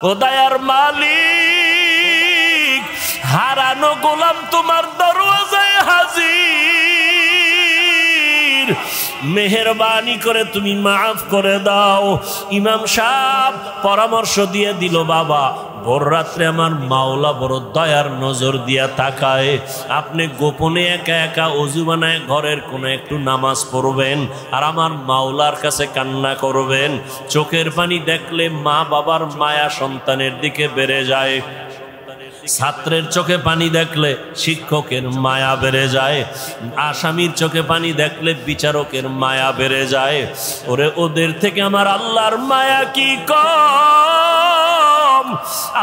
ও দয়ার মালিক, হারানো গোলাম তোমার দরওয়াজায় হাজির। মেহেরবানি করে তুমি মাফ করে দাও। ইমাম সাহেব পরামর্শ দিয়ে দিল, বাবা ভোর রাত্রে আমার মাওলা বড় দয়ার নজর দিয়া তাকায়। আপনি গোপনে একা একা অজু বানায় ঘরের কোনো একটু নামাজ পড়বেন আর আমার মাওলার কাছে কান্না করবেন। চোখের পানি দেখলে মা বাবার মায়া সন্তানের দিকে বেড়ে যায়। ছাত্রের চোখে পানি দেখলে শিক্ষকের মায়া বেড়ে যায়। আসামির চোখে পানি দেখলে বিচারকের মায়া বেড়ে যায়। ওরে ওদের থেকে আমার আল্লাহর মায়া কি কম?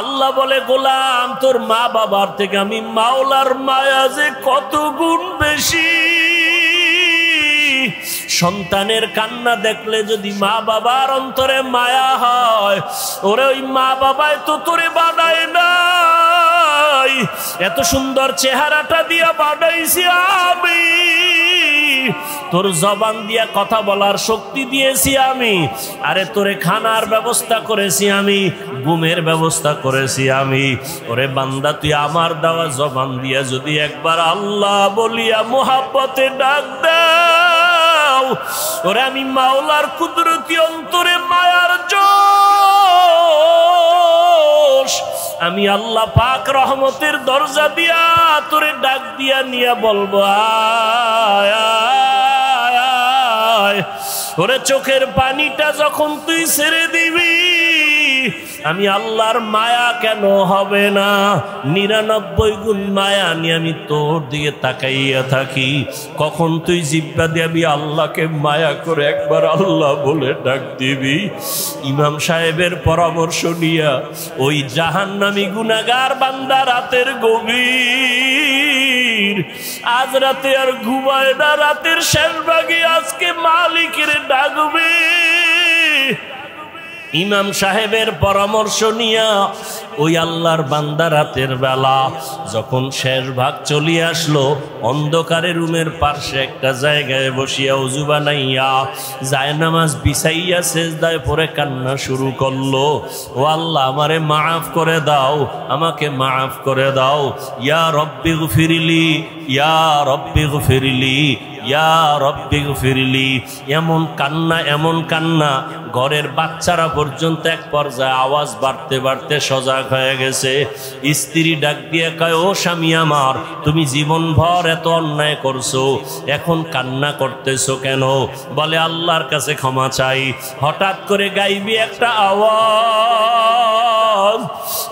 আল্লাহ বলে, গোলাম তোর মা বাবার থেকে আমি মাওলার মায়া যে কত গুণ বেশি। সন্তানের কান্না দেখলে যদি মা বাবার অন্তরে মায়া হয়, ওরে ওই মা বাবায় তো তোরে বানায় নাই, এত সুন্দর চেহারাটা দিয়া বানাইছি আমি, তোর জবান দিয়া কথা বলার শক্তি দিয়েছি আমি, আরে তোরে খানার ব্যবস্থা করেছি আমি, ঘুমের ব্যবস্থা করেছি আমি। ওরে বান্দা, তুই আমার দেওয়া জবান দিয়া যদি একবার আল্লাহ বলিয়া মোহাব্বতে ডাক দাও, ওরে আমি মাওলার কুদরতি অন্তরে মায়ার জোশ, আমি আল্লাহ পাক রহমতের দরজা দিয়া তোরে ডাক দিয়া নিয়া বলবো, আয় আয় আয়। ওরে চোখের পানিটা যখন তুই ছেড়ে দিবি, আমি আল্লাহর মায়া কেন হবে না? 99 গুণ মায়া নিয়ে আমি তোর দিকে তাকাইয়া থাকি। কখন তুই জিব্বা দিবি আল্লাহকে মায়া করে একবার আল্লাহ বলে ডাক দিবি। ইমাম সাহেবের পরামর্শ নিয়া ওই জাহান্নামী গুনাহগার বান্দা রাতের গভীর, আজ রাতে আর ঘুমায় না, রাতের শেষ ভাগে আজকে মালিকের ডাকবে। ইমাম সাহেবের পরামর্শ নিয়া ওই আল্লাহর বান্দা রাতের বেলা যখন শেষ ভাগ চলিয়ে আসলো, অন্ধকারে রুমের পাশে একটা জায়গায় বসিয়া উজু বানাইয়া জায়নামাজ বিছাইয়া সেজদায় পড়ে কান্না শুরু করলো, ও আল্লাহ আমারে মাফ করে দাও, আমাকে মাফ করে দাও, ইয়া রব্বি গফিরলি, ইয়া রব্বি গফিরলি, ইয়া রব্বি গফিরলি। এমন কান্না, এমন কান্না, ঘরের বাচ্চারা পর্যন্ত এক পর্যায়ে আওয়াজ বাড়তে বাড়তে সজাগ হয়ে গেছে। স্ত্রী ডাক দিয়ে কয়, ও স্বামী আমার, তুমি জীবনভর এত অন্যায় করছো, এখন কান্না করতেছো কেন? বলে, আল্লাহর কাছে ক্ষমা চাই। হঠাৎ করে গাইবি একটা আওয়াজ,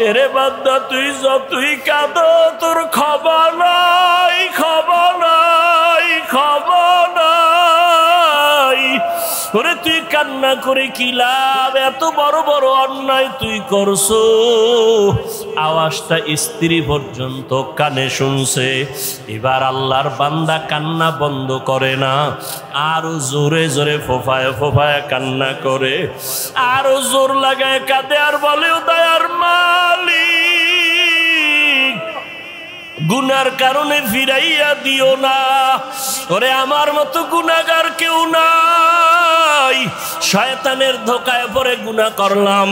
এরে বান্দা তুই যতই কাঁদো তোর ক্ষমা নাই, ক্ষমা নাই, ক্ষমা নাই। ওরে তুই কান্না করে কি লাভ? এত বড় বড় অন্যায় তুই করছো। আওয়াজটা স্ত্রী পর্যন্ত কানে শুনছে। এবার আল্লাহর বান্দা কান্না বন্ধ করে না, আরো জোরে জোরে ফোফায় ফোফায় কান্না করে, আরো জোর লাগায় কাঁদে আর বলে, ও দয়ার মালিক, গুনার কারণে ফিরাইয়া দিও না। ওরে আমার মতো গুনাহগার কেউ নাই, শয়তানের ধোকায় পড়ে গুনাহ করলাম,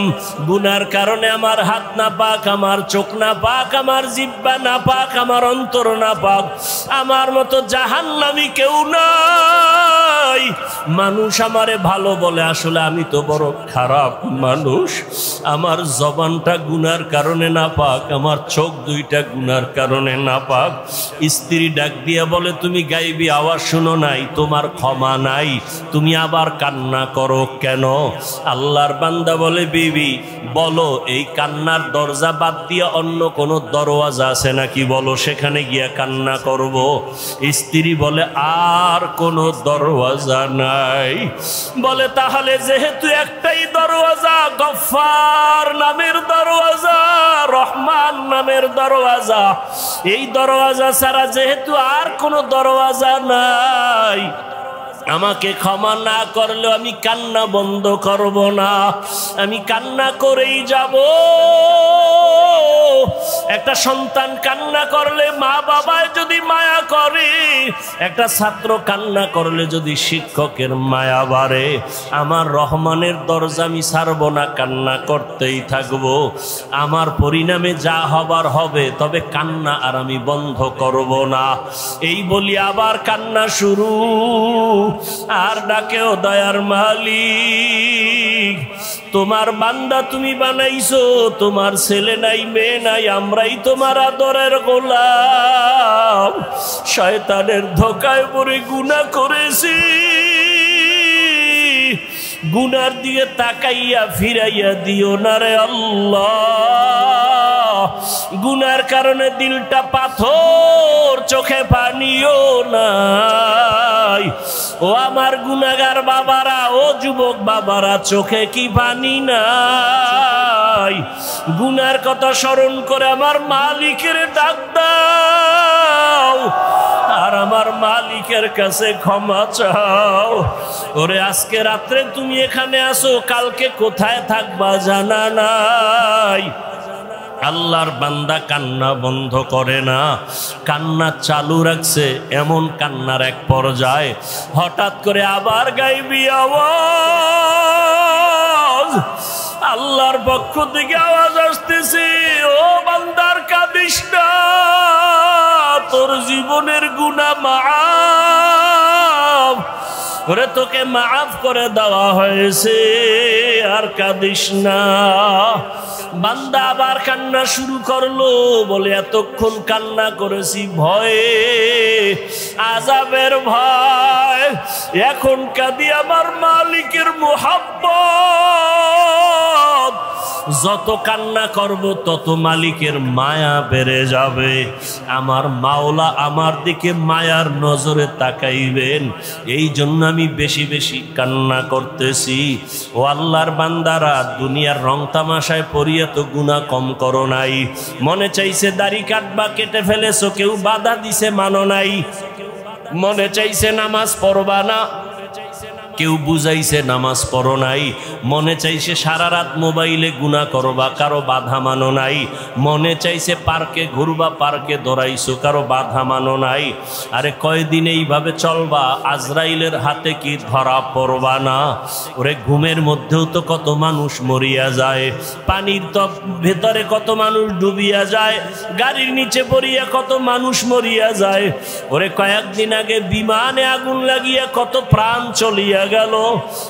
গুনার কারণে আমার হাত না পাক, আমার চোখ না পাক, আমার জিহ্বা না পাক, আমার অন্তর না পাক, আমার মতো জাহান্নামী কেউ নাই। মানুষ আমারে ভালো বলে, আসলে আমি তো বড় খারাপ মানুষ। আমার জবানটা গুনার কারণে না পাক, আমার চোখ দুইটা গুনার কারণে না পাক। স্ত্রী ডাক দিয়া বলে, তুমি গাইবি আওয়াজ শুনো নাই, তোমার ক্ষমা নাই, তুমি আবার কান্না করো কেন? আল্লাহর বান্দা বলে, বিবি বলো, এই কান্নার দরজা বাদ দিয়া অন্য কোনো দরওয়াজা আছে নাকি? বলো, সেখানে গিয়া কান্না করব। স্ত্রী বলে, আর কোনো দরওয়াজা নাই। বলে, তাহলে যেহেতু একটাই দরওয়াজা, গফফার নামের দরওয়াজা, রহমান নামের দরওয়াজা, এই দরওয়াজা ছাড়া যেহেতু আর কোনো দরওয়াজা নাই, আমাকে ক্ষমা না করলেও আমি কান্না বন্ধ করব না, আমি কান্না করেই যাব। একটা সন্তান কান্না করলে মা বাবায় যদি মায়া করে, একটা ছাত্র কান্না করলে যদি শিক্ষকের মায়া বাড়ে, আমার রহমানের দরজা আমি ছাড়ব না, কান্না করতেই থাকবো। আমার পরিণামে যা হবার হবে, তবে কান্না আর আমি বন্ধ করব না। এই বলি আবার কান্না শুরু। আর ডাকেও দয়ার মালিক, তোমার বান্দা তুমি বানাইছো, তোমার ছেলে নাই মেয়ে নাই, আমরাই তোমার আদরের গোলাম। শয়তানের ধোঁকায় পড়ে গুনাহ করেছি, গুনার দিয়ে তাকাইয়া ফিরাইয়া দিও না রে আল্লাহ। গুনার কারণে দিলটা পাথর, চোখে পানিও নাই। ও আমার গুনাহগার বাবারা, ও যুবক বাবারা, চোখে কি পানি নাই? গুনার কথা স্মরণ করে আমার মালিকের ডাক দাও, আর আমার মালিকের কাছে ক্ষমা চাও। ওরে আজকে রাত্রে তুমি এখানে আসো, কালকে কোথায় থাকবা জানা নাই। আল্লাহর বান্দা কান্না বন্ধ করে না, কান্না চালু রাখছে। এমন কান্নার এক পর্যায়ে হঠাৎ করে আবার গাইবি আওয়াজ, আল্লাহর পক্ষ থেকে আওয়াজ আসতেছে, ও বান্দার কাঁদিস না, তোর জীবনের গুনাহ মাফ, ওরে তোকে মাফ করে দেওয়া হয়েছে, আর কাঁদিস না। বান্দা আবার কান্না শুরু করলো, বলে এতক্ষণ কান্না করেছি ভয়ে, আযাবের ভয়, এখন কাঁদি আমার মালিকের মুহাব্বত। যত কান্না করব তত মালিকের মায়া বেড়ে যাবে। আমার মাওলা আমার দিকে মায়ার নজরে তাকাইবেন, এই জন্য আমি বেশি বেশি কান্না করতেছি। ও আল্লাহর বান্দারা, দুনিয়ার রং তামাশায় পড়িয়া তো গুনাহ কম করো নাই। মনে চাইছে দাড়ি কাটবা, কেটে ফেলেছো, কেউ বাধা দিছে মানো নাই। মনে চাইছে নামাজ পড়বা না, কেউ বুঝাইছে নামাজ পড়ো নাই। মনে চাইছে সারা রাত মোবাইলে গুনাহ করবা, কারো বাধা মানো নাই। মনে চাইছে পার্কে ঘুরবা, পার্কে দৌড়াইছো, কারো বাধা মানো নাই। আরে কয়দিন এইভাবে চলবা, আজরাইলের হাতে কি ধরা পড়বা না? ওরে ঘুমের মধ্যেও তো কত মানুষ মরিয়া যায়, পানির তো ভেতরে কত মানুষ ডুবিয়া যায়, গাড়ির নিচে পড়িয়া কত মানুষ মরিয়া যায়। ওরে কয়েকদিন আগে বিমানে আগুন লাগিয়া কত প্রাণ চলিয়া গেল।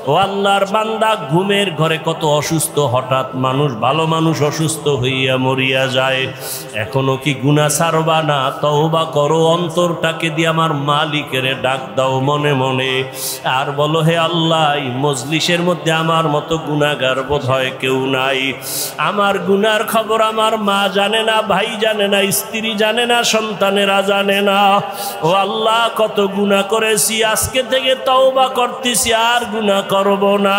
ও আল্লাহর বান্দা, ঘুমের ঘরে কত অসুস্থ হঠাৎ মানুষ, ভালো মানুষ অসুস্থ হইয়া মরিয়া যায়। এখনো কি গুনাহ ছাড়বা না? তওবা করো, অন্তরটাকে দিয়ে আমার মালিকের ডাক দাও মনে মনে, আর বলো, হে আল্লাহ, এই মজলিসের মধ্যে আমার মতো গুনাহগার বোধহয় কেউ নাই। আমার গুনার খবর আমার মা জানে না, ভাই জানে না, স্ত্রী জানে না, সন্তানেরা জানে না। ও আল্লাহ, কত গুনাহ করেছি, আজকে থেকে তওবা করতেছি, আর গুনাহ করব না।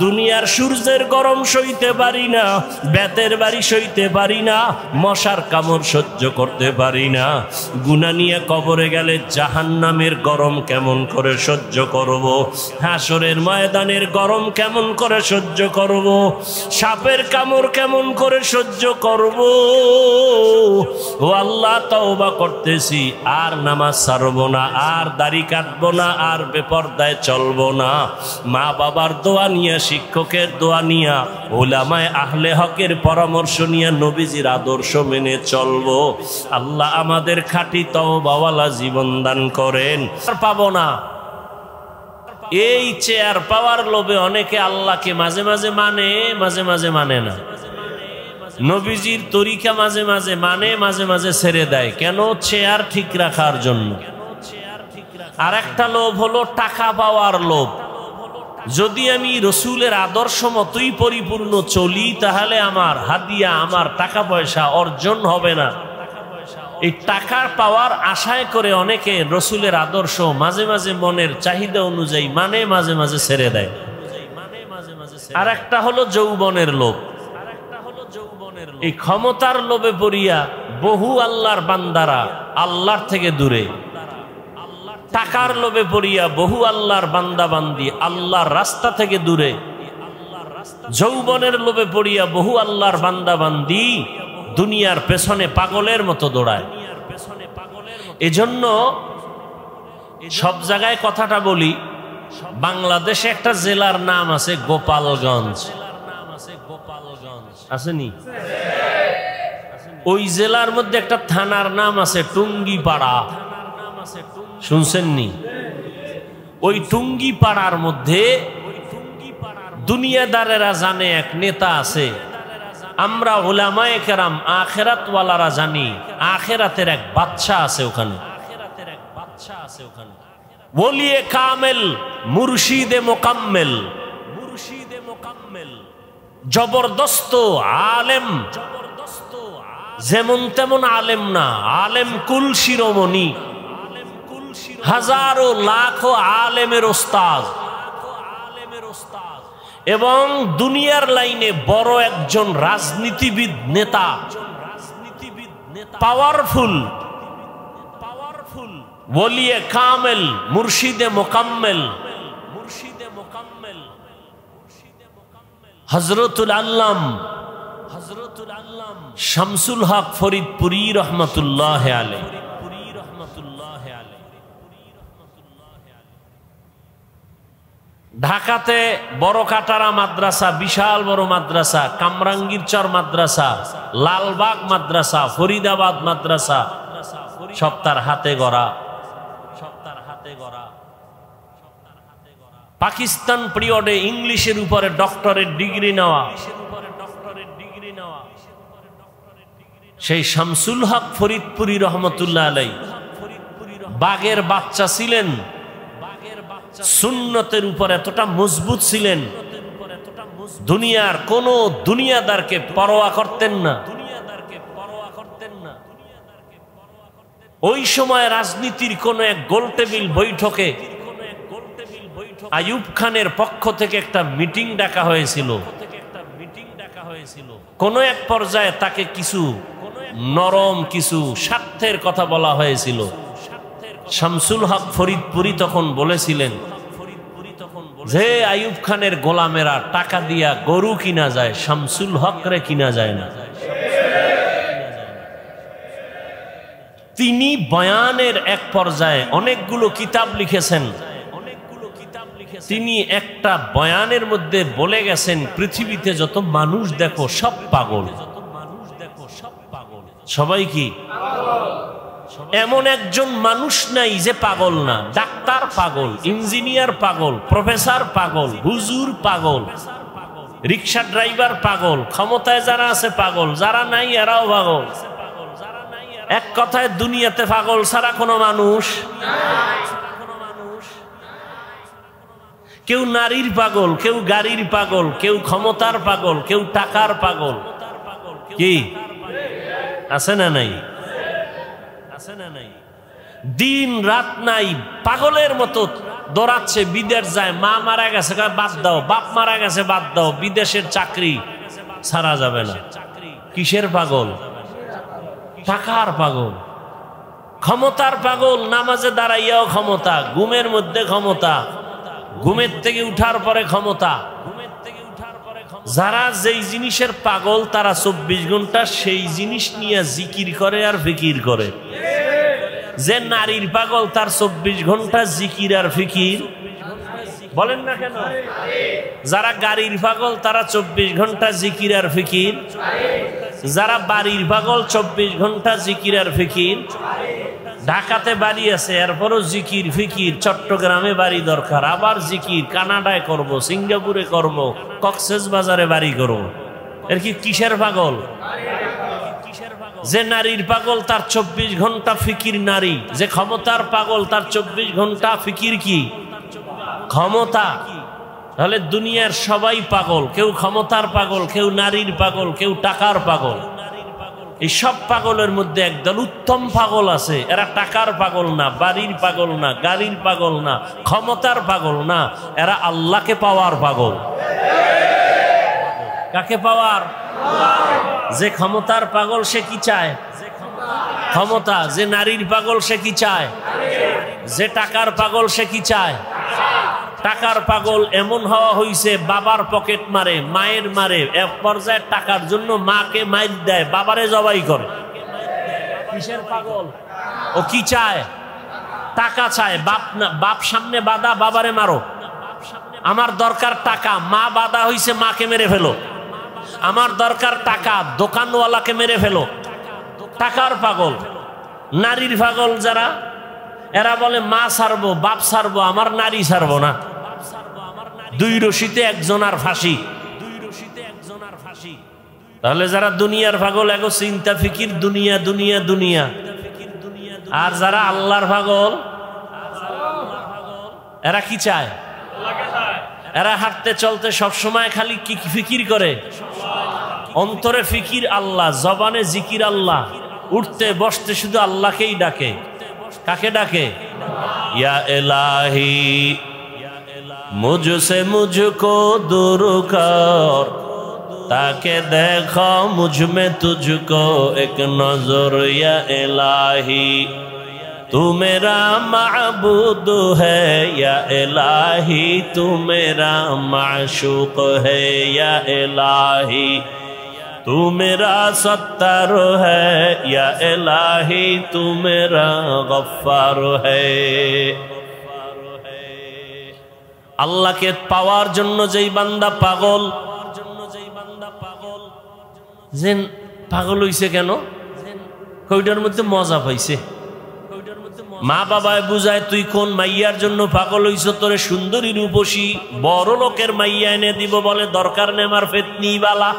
দুনিয়ার সূর্যের গরম সইতে পারি না, বেতের বাড়ি সইতে পারি না, মশার কামড় সহ্য করতে পারি না। গুনাহ নিয়ে কবরে গেলে জাহান্নামের গরম কেমন করে সহ্য করব, হাসরের ময়দানের গরম কেমন করে সহ্য করব, সাপের কামড় কেমন করে সহ্য করব। ও আল্লাহ, তওবা করতেছি, আর নামাজ ছাড়ব না, আর দাড়ি কাটবো না, আর বেপরদায় চলবো না। মা বাবার দোয়া নিয়া, শিক্ষকের দোয়া নিয়া, উলামায়ে আহলে হকের পরামর্শ নিয়া, নবীজির আদর্শ মেনে চলবো। আল্লাহ আমাদের খাঁটি তওবাওয়ালা জীবন দান করেন। পাবো না, এই চেয়ার পাওয়ার লোভে অনেকে আল্লাহকে মাঝে মাঝে মানে, মাঝে মাঝে মানে না। নবীজির তরিকা মাঝে মাঝে মানে, মাঝে মাঝে ছেড়ে দেয়। কেন? চেয়ার ঠিক রাখার জন্য। আর একটা লোভ হলো টাকা পাওয়ার লোভ। যদি আমি রসুলের আদর্শ মতোই পরিপূর্ণ চলি, তাহলে আমার হাদিয়া, আমার টাকা পয়সা অর্জন হবে না। এই টাকার পাওয়ার আশায় করে অনেকে রসুলের আদর্শ মাঝে মাঝে মনের চাহিদা অনুযায়ী মানে, মাঝে মাঝে ছেড়ে দেয়। আর একটা হলো যৌবনের লোভ। এই ক্ষমতার লোভে পড়িয়া বহু আল্লাহর বান্দারা আল্লাহর থেকে দূরে, টাকার লোভে পড়িয়া বহু আল্লাহর বান্দা বান্দি আল্লাহর রাস্তা থেকে দূরে, যৌবনের লোভে পড়িয়া বহু আল্লাহর বান্দা বান্দি দুনিয়ার পেছনে পাগলের মতো দৌড়ায়। এজন্য সব জায়গায় কথাটা বলি, বাংলাদেশে একটা জেলার নাম আছে গোপালগঞ্জ, আসেনি? ওই জেলার মধ্যে একটা থানার নাম আছে টুঙ্গিপাড়া, শুনছেননি? ওই টুঙ্গিপাড়ার মধ্যে দুনিয়াদারেরা জানে এক নেতা আছে, আমরা উলামায়ে কেরাম আখিরাতওয়ালারা জানি আখিরাতের এক বাদশা আছে ওখানে, ওলিয়ে কামেল মুর্শিদে মোকাম্মেল, জবরদস্ত আলেম, যেমন তেমন আলেম না, আলেম কুল শিরোমণি, হাজারো লাখো আলেমের ওস্তাদ, এবং দুনিয়ার লাইনে বড় একজন রাজনীতিবিদ নেতা, পাওয়ারফুল, ওলিয়ে কামেল মুর্শিদে মোকাম্মেল, হযরতুল আল্লাম শামসুল হক ফরিদপুরি রহমাতুল্লাহ আলাইহি। ঢাকাতে বড় কাটারা মাদ্রাসা, বিশাল বড় মাদ্রাসা, কামরাঙ্গীরচর মাদ্রাসা, লালবাগ মাদ্রাসা, ফরিদাবাদ মাদ্রাসা, সব তার হাতে গড়া। পাকিস্তান পিরিয়ডে ইংলিশের উপরে ডক্টরেট ডিগ্রি নেওয়া সেই শামসুল হক ফরিদপুরি রহমতুল্লাহ আলাইহি বাগের বাচ্চা ছিলেন, সুন্নতের উপর এতটা মজবুত ছিলেন, দুনিয়ার কোন দুনিয়াদারকে পরোয়া করতেন না। ওই সময় রাজনীতির কোন এক গোলটেবিল বৈঠকে আইয়ুব খানের পক্ষ থেকে একটা মিটিং ডাকা হয়েছিল। কোন এক পর্যায়ে তাকে কিছু নরম কিছু স্বার্থের কথা বলা হয়েছিল। শামসুল হক ফরিদপুরি তখন বলেছিলেন যে আইয়ুব খানের গোলামেরা টাকা দিয়া গরু কিনা যায়, শামসুল হক রে কিনা যায় না। তিনি বয়ানের এক পর্যায়ে অনেকগুলো কিতাব লিখেছেন। তিনি একটা বয়ানের মধ্যে বলে গেছেন, পৃথিবীতে যত মানুষ দেখো সব পাগল। সবাই কি? এমন একজন মানুষ নাই যে পাগল না। ডাক্তার পাগল, ইঞ্জিনিয়ার পাগল, প্রফেসর পাগল, হুজুর পাগল, রিক্সা ড্রাইভার পাগল, ক্ষমতায় যারা আছে পাগল, যারা নাই এরাও পাগল। এক কথায় দুনিয়াতে পাগল ছাড়া কোনো মানুষ। কেউ নারীর পাগল, কেউ গাড়ির পাগল, কেউ ক্ষমতার পাগল, কেউ টাকার পাগল। কি আছে না নাই? দিন রাত নাই, পাগলের মতো দৌড়াচ্ছে, বিদেশ যায়। মা মারা গেছে বাদ দাও, বাপ মারা গেছে বাদ দাও, বিদেশের চাকরি ছাড়া যাবে না। কিসের পাগল? টাকার পাগল, ক্ষমতার পাগল। নামাজে দাঁড়াইয়াও ক্ষমতা, ঘুমের মধ্যে ক্ষমতা, ঘুমের থেকে উঠার পরে ক্ষমতা। যারা যেই জিনিসের পাগল তারা 24 ঘন্টা সেই জিনিস নিয়ে জিকির করে আর ফিকির করে। যে নারীর পাগল তার 24 ঘন্টা জিকির আর ফিকির। বলেন না কেন? যারা গাড়ির পাগল তারা 24 ঘন্টা জিকির আর ফিকির। যারা বাড়ির পাগল 24 ঘন্টা জিকির আর ফিকির। ঢাকাতে বাড়ি আছে এরপরও জিকির ফিকির, চট্টগ্রামে বাড়ি দরকার, আবার জিকির, কানাডায় করব, সিঙ্গাপুরে করব, কক্সবাজারে বাড়ি করব। এর কি কিসের পাগল? যে নারীর পাগল তার 24 ঘন্টা ফিকির নারী। যে ক্ষমতার পাগল তার 24 ঘন্টা ফিকির কি? ক্ষমতা। তাহলে দুনিয়ার সবাই পাগল। কেউ ক্ষমতার পাগল, কেউ নারীর পাগল, কেউ টাকার পাগল। এই সব পাগলের মধ্যে একদল উত্তম পাগল আছে। এরা টাকার পাগল না, বাড়ির পাগল না, গাড়ির পাগল না, ক্ষমতার পাগল না, এরা আল্লাহকে পাওয়ার পাগল। কাকে পাওয়ার? যে ক্ষমতার পাগল সে কি চায়? ক্ষমতা। যে নারীর পাগল সে কি চায়? যে টাকার পাগল সে কি চায়? টাকার পাগল এমন হওয়া হইছে বাবার পকেট মারে, মায়ের মারে, এক পর্যায়ে টাকার জন্য মাকে মাইর দেয়, বাবারে জবাই করে। কিসের পাগল? ও কি চায়? টাকা চায়। বাপ সামনে বাধা, বাবারে মারো। আমার দরকার টাকা, মা বাধা হইছে, মাকে মেরে ফেলো। আমার দরকার টাকা, দোকানওয়ালাকে মেরে ফেলো। টাকার পাগল। নারীর পাগল যারা, এরা বলে মা ছাড়বো, বাপ ছাড়বো, আমার নারী ছাড়বো না। দুই রশিতে একজনার ফাঁসি। তাহলে যারা দুনিয়ার পাগল, এগো চিন্তা ফিকির দুনিয়া দুনিয়া দুনিয়া। আর যারা আল্লাহর পাগল, এরা কি চায়? এরা হাঁটতে চলতে সবসময় খালি কি ফিকির করে? অন্তরে ফিকির আল্লাহ, জবানে জিকির আল্লাহ, উঠতে বসতে শুধু আল্লাহকেই ডাকে। কাকে ডাকে? ইয়া ইলাহি মুঝসে মুঝকো दूर कर, ताके देखो मुझ में तुझको एक नजर। या इलाही तू मेरा माबूद है, या इलाही तू मेरा माशूक है। या इलाही तू मेरा सत्तार है, या इलाही तू मेरा गफ्फार है। আল্লাহকে পাওয়ার জন্য যেই বান্দা পাগল, যেন পাগল হইছে কেন? কইটার মধ্যে মজা পাইছে। মা বাবায় বুঝায় তুই কোন মাইয়ার জন্য পাগল হইছ, তোরে সুন্দরী রূপসী বড় লোকের মাইয়া এনে দিব, বলে দরকার নেই আমার ফেতনি বালা।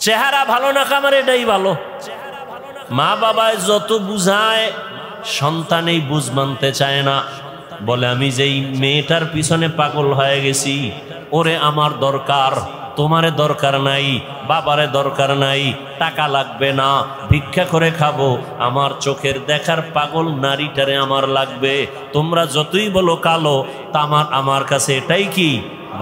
চেহারা ভালো না কামার এটাই ভালো। মা বাবায় যত বুঝায়, সন্তান এই বুঝ মানতে চায় না। বলে আমি যেই মেয়েটার পিছনে পাগল হয়ে গেছি, ওরে আমার দরকার, তোমারে দরকার নাই, বাবারে দরকার নাই, টাকা লাগবে না, ভিক্ষা করে খাবো, আমার চোখের দেখার পাগল নারীটারে আমার লাগবে। তোমরা যতই বলো কালো, তা আমার কাছে এটাই কি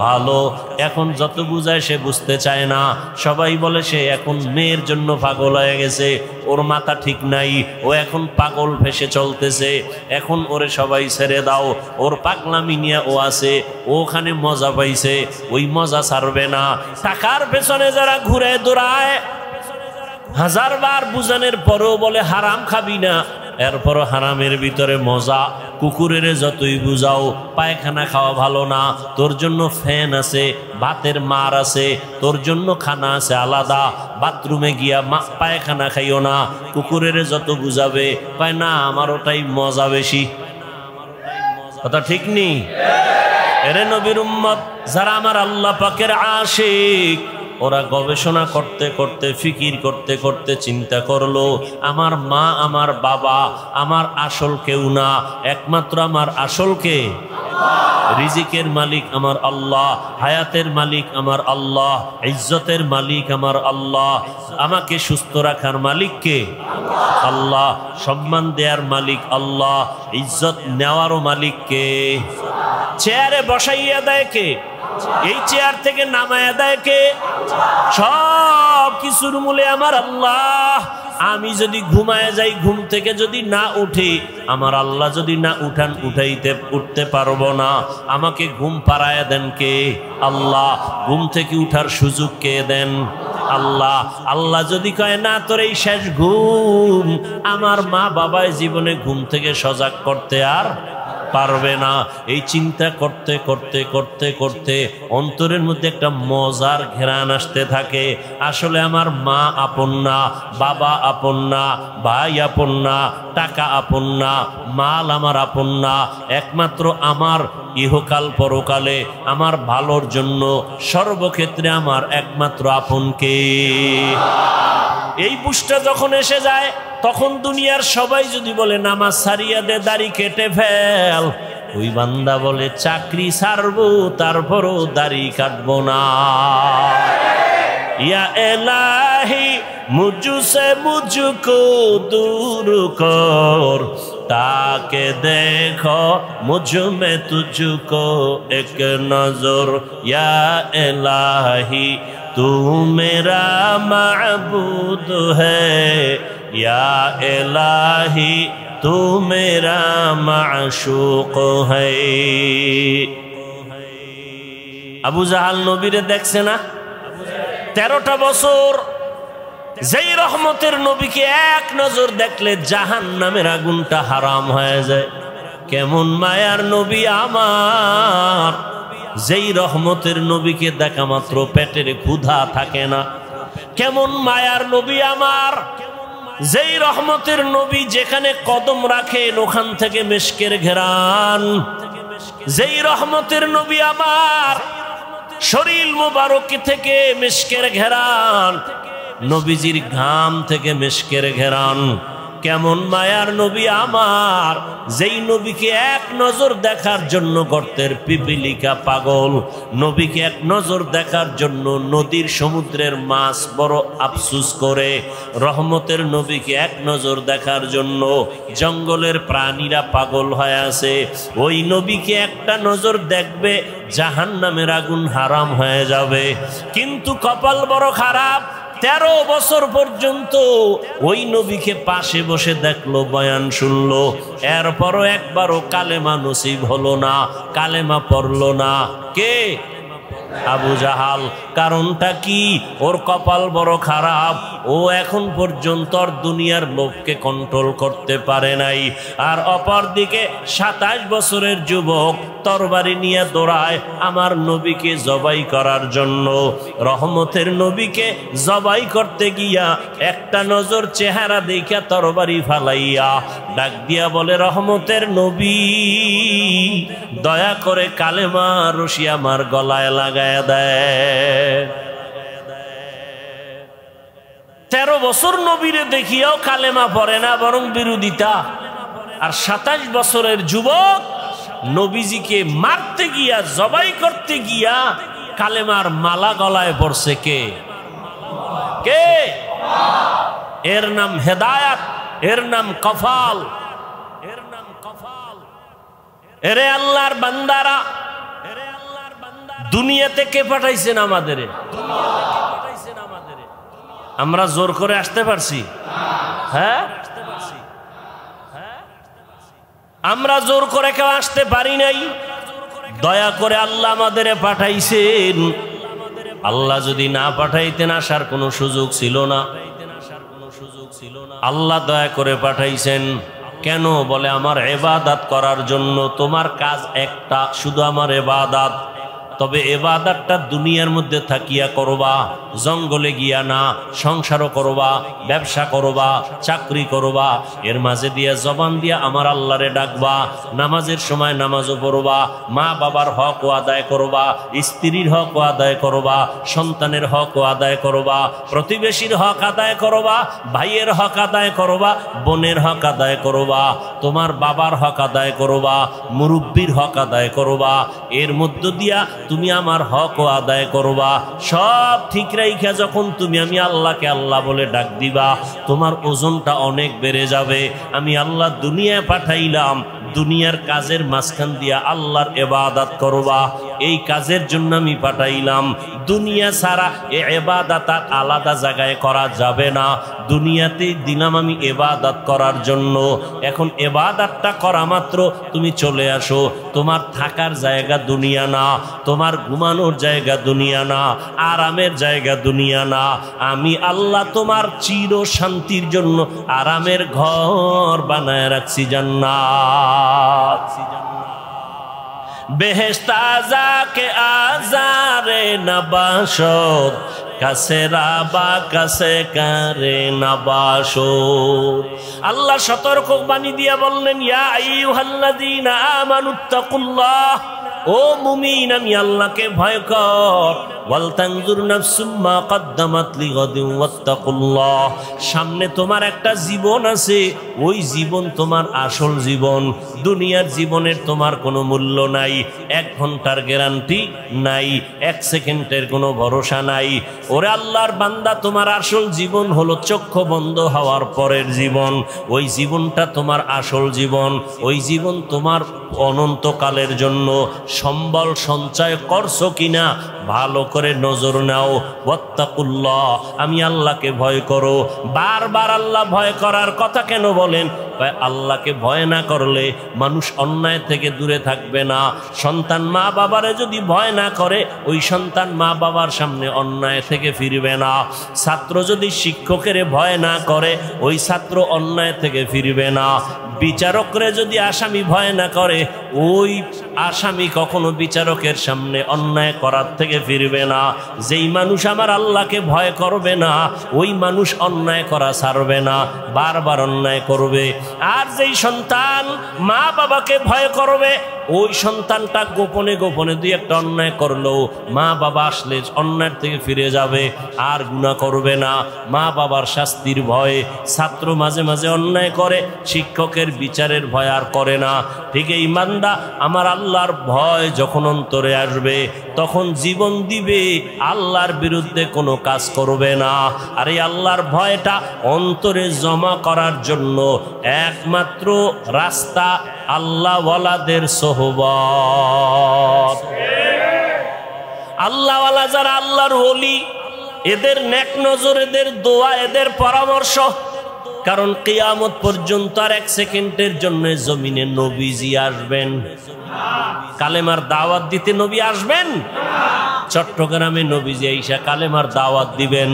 ভালো। এখন যত বুঝায় সে বুঝতে চায় না। সবাই বলে সে এখন মেয়ের জন্য পাগল হয়ে গেছে, ওর মাথা ঠিক নাই, ও এখন পাগল ভেসে চলতেছে, এখন ওরে সবাই ছেড়ে দাও, ওর পাগলামি নিয়ে ও আছে, ওখানে মজা পাইছে, ওই মজা ছাড়বে না। টাকার পেছনে যারা ঘুরে দৌড়ায়, হাজারবার বুঝানোর পরেও বলে হারাম খাবি না, এরপরও হারামের ভিতরে মজা। কুকুরের যতই বুঝাও পায়খানা খাওয়া ভালো না, তোর জন্য ফ্যান আছে, ভাতের মার আছে, তোর জন্য খানা আছে আলাদা, বাথরুমে গিয়া পায়খানা খাইও না। কুকুরের যত বুঝাবে পায় না, আমার ওটাই মজা বেশি। কথা ঠিক নেই? এরে নবীর উম্মত যারা আমার আল্লাহ পাকের আশিক, ওরা গবেষণা করতে করতে, ফিকির করতে করতে চিন্তা করলো, আমার মা আমার বাবা আমার আসল কেউ না, একমাত্র আমার আসল কে? রিজিকের মালিক আমার আল্লাহ, হায়াতের মালিক আমার আল্লাহ, ইজ্জতের মালিক আমার আল্লাহ, আমাকে সুস্থ রাখার মালিক কে? আল্লাহ, সম্মান দেওয়ার মালিক আল্লাহ, ইজ্জত নেওয়ারও মালিক কে? চেয়ারে বসাইয়া দেয় কে? এই চেয়ার থেকে নামায়া দেয় কে? সব কিছুর মূলে আমার আল্লাহ। আমি যদি ঘুমায় যাই, ঘুম থেকে যদি না উঠি, আমার আল্লাহ যদি না উঠতে পারবো না, আমাকে ঘুম পাড়ায় দেন কে? আল্লাহ। ঘুম থেকে উঠার সুযোগ কে দেন? আল্লাহ। আল্লাহ যদি কয় না তোর এই শেষ ঘুম, আমার মা বাবায় জীবনে ঘুম থেকে সজাগ করতে আর পারবে না। এই চিন্তা করতে করতে করতে করতে অন্তরের মধ্যে একটা মজার ঘেরান আসতে থাকে। আসলে আমার মা আপন না, বাবা আপন না, ভাই আপন না, টাকা আপন না, মাল আমার আপন না, একমাত্র আমার ইহকাল পরকালে আমার ভালোর জন্য সর্বক্ষেত্রে আমার একমাত্র আপন কে? এই বুঝটা যখন এসে যায়, তখন দুনিয়ার সবাই যদি বলে নামাজ ছাড়িয়া দে, দাড়ি কেটে ফেল, ওই বান্দা বলে চাকরি ছাড়বো তারপরও দাড়ি কাটবো না। ইয়া ইলাহি মুঝসে মুঝকো दूर कर, ताके देखो मुझ में तुझको एक नजर। या इलाही तू मेरा माबूद है, या इलाही तू मेरा माशूक है। আবু জাহাল নবীরে দেখছে না 13টা বছর, যেই রহমতের নবীকে এক নজর দেখলে জাহান্নামের আগুনটা হারাম হয়ে যায়। কেমন মায়ার নবী আমার, যেই রহমতের নবীকে দেখা মাত্র পেটের ক্ষুধা থাকে না। কেমন মায়ার নবী আমার, যেই রহমতের নবী যেখানে কদম রাখেন ওখান থেকে মিশকের ঘেরান। যেই রহমতের নবী আমার, শরীর মুবারক থেকে মিশকের ঘেরান, নবীজির ঘাম থেকে মিশকের ঘেরান। কেমন মায়ার নবী আমার, যেই নবীকে এক নজর দেখার জন্য গর্তের পিপিলিকা পাগল, নবীকে এক নজর দেখার জন্য নদীর সমুদ্রের মাছ বড় আফসুস করে, রহমতের নবীকে এক নজর দেখার জন্য জঙ্গলের প্রাণীরা পাগল হয়ে আছে। ওই নবীকে একটা নজর দেখবে, জাহান্নামের আগুন হারাম হয়ে যাবে। কিন্তু কপাল বড় খারাপ, 13 বছর পর্যন্ত ওই নবীকে পাশে বসে দেখলো, বয়ান শুনলো, এরপরও একবারও কালেমা নসিব হলো না, কালেমা পড়লো না। কে? আবু জাহাল। কারণটা কি? ওর কপাল বড় খারাপ, ও এখন পর্যন্ত আর দুনিয়ার লোককে কন্ট্রোল করতে পারে নাই। আর অপরদিকে 27 বছরের যুবক তরবারি নিয়ে দৌড়ায় আমার নবীকে জবাই করার জন্য। রহমতের নবীকে জবাই করতে গিয়া একটা নজর চেহারা দেখা তরবারি ফালাইয়া ডাক দিয়া বলে, রহমতের নবী দয়া করে কালেমা রশি আমার গলায় লাগায় দেয়। 13 বছর নবীরে দেখিয়াও কালেমা পড়ে না, বরং বিরোধিতা। আর 27 বছরের যুবক নবীজিকে মারতে গিয়া, জবাই করতে গিয়া কালেমার মালা গলায় পড়ছে। কে? কে? এর নাম হেদায়াত, এর নাম কফাল, এর নাম কফাল। এরে আল্লাহর বান্দারা, দুনিয়াতে কে পাঠাইছেন আমাদের? আমরা জোর করে আসতে পারছি? হ্যাঁ, আমরা জোর করে কেউ আসতে পারি নাই। দয়া করে আল্লাহ আমাদের পাঠাইছেন। আল্লাহ যদি না পাঠাইতেন আসার কোনো সুযোগ ছিল না। আল্লাহ দয়া করে পাঠাইছেন। কেন? বলে আমার ইবাদত করার জন্য। তোমার কাজ একটা, শুধু আমার ইবাদত। তবে ইবাদতটা দুনিয়ার মধ্যে থাকিয়া করবা, জঙ্গলে গিয়া না। সংসারও করবা, ব্যবসা করবা, চাকরি করবা, এর মাঝে দিয়া জবান দিয়া আমার আল্লাহরে ডাকবা। নামাজের সময় নামাজও পড়বা, মা বাবার হকও আদায় করবা, স্ত্রীর হকও আদায় করবা, সন্তানের হকও আদায় করবা, প্রতিবেশীর হক আদায় করবা, ভাইয়ের হক আদায় করবা, বোনের হক আদায় করবা, তোমার বাবার হক আদায় করবা, মুরব্বির হক আদায় করবা। এর মধ্য দিয়া তুমি আমার হকও আদায় করবা। সব ঠিক রাইখা যখন তুমি আমি আল্লাহকে আল্লাহ বলে ডাক দিবা, তোমার ওজনটা অনেক বেড়ে যাবে। আমি আল্লাহ দুনিয়ায় পাঠাইলাম, দুনিয়ার কাজের মাঝখান দিয়া আল্লাহর ইবাদত করবা, এই কাজের জন্য আমি পাঠাইলাম। দুনিয়া ছাড়া এই ইবাদত আলাদা জায়গায় করা যাবে না। দুনিয়াতেই দিলাম আমি ইবাদত করার জন্য। এখন ইবাদতটা করা মাত্র তুমি চলে আসো। তোমার থাকার জায়গা দুনিয়া না, তোমার ঘুমানোর জায়গা দুনিয়া না, আরামের জায়গা দুনিয়া না। আমি আল্লাহ তোমার চির শান্তির জন্য আরামের ঘর বানায় রাখছি, জান্নাত। বেহেশত আযাকে আযারে নবাশত, কাছে রাবা কাছে কারে নবাশত। আল্লাহ সতর্ক বাণী দিয়া বললেন, ইয়া আইয়ুহাল্লাযীনা আমানুত্তাকুল্লাহ, ও মুমিন আমি আল্লাহকে ভয় কর। ওয়াল তানজুর নাফসুম মা কদ্দামাত লিগাদিন ওয়াত্তাকুল্লাহ। সামনে তোমার একটা জীবন আছে, ওই জীবন তোমার আসল জীবন। দুনিয়ার জীবনের তোমার কোনো মূল্য নাই, 1 ঘন্টার গ্যারান্টি নাই, 1 সেকেন্ডের কোনো ভরসা নাই। ওরে আল্লাহর বান্দা, তোমার আসল জীবন হলো চক্ষু বন্ধ হওয়ার পরের জীবন। ওই জীবনটা তোমার আসল জীবন, ওই জীবন তোমার অনন্তকালের জন্য। সম্বল সঞ্চয় করছো কিনা ভালো করে নজর নাও। ওয়াত্তাকুল্লাহ, আমি আল্লাহকে ভয় করো। বারবার আল্লাহ ভয় করার কথা কেন বলেন? আল্লাহকে ভয় না করলে মানুষ অন্যায় থেকে দূরে থাকবে না। সন্তান মা বাবারে যদি ভয় না করে, ওই সন্তান মা বাবার সামনে অন্যায় থেকে ফিরবে না। ছাত্র যদি শিক্ষকের ভয় না করে, ওই ছাত্র অন্যায় থেকে ফিরবে না। বিচারকরে যদি আসামি ভয় না করে, ওই আসামি কখনো বিচারকের সামনে অন্যায় করার থেকে ফিরবে না। যেই মানুষ আমার আল্লাহকে ভয় করবে না, ওই মানুষ অন্যায় করা ছাড়বে না, বারবার অন্যায় করবে। আর যেই সন্তান মা বাবাকে ভয় করবে, ওই সন্তানটা গোপনে গোপনে দুই একটা অন্যায় করলেও মা বাবা আসলে অন্যায় থেকে ফিরে যাবে, আর গুনাহ করবে না। মা বাবার শাস্তির ভয়ে ছাত্র মাঝে মাঝে অন্যায় করে, শিক্ষকের বিচারের ভয় আর করে না। ঠিক এই বান্দা, আমার আল্লাহর ভয় যখন অন্তরে আসবে, তখন জীবন দিবে, আল্লাহর বিরুদ্ধে কোনো কাজ করবে না। আর এই আল্লাহর ভয়টা অন্তরে জমা করার জন্য একমাত্র রাস্তা আল্লাহওয়ালাদের সোহবত। আল্লাহওয়ালা যারা, আল্লাহর ওলি, এদের নেক নজর, এদের দোয়া, এদের পরামর্শ। কারণ কিয়ামত পর্যন্ত আর এক সেকেন্ডের জন্য জমিনে নবীজি আসবেন? কালেমার দাওয়াত দিতে নবী আসবেন? চট্টগ্রামে নবীজি আইসা কালেমার দাওয়াত দিবেন?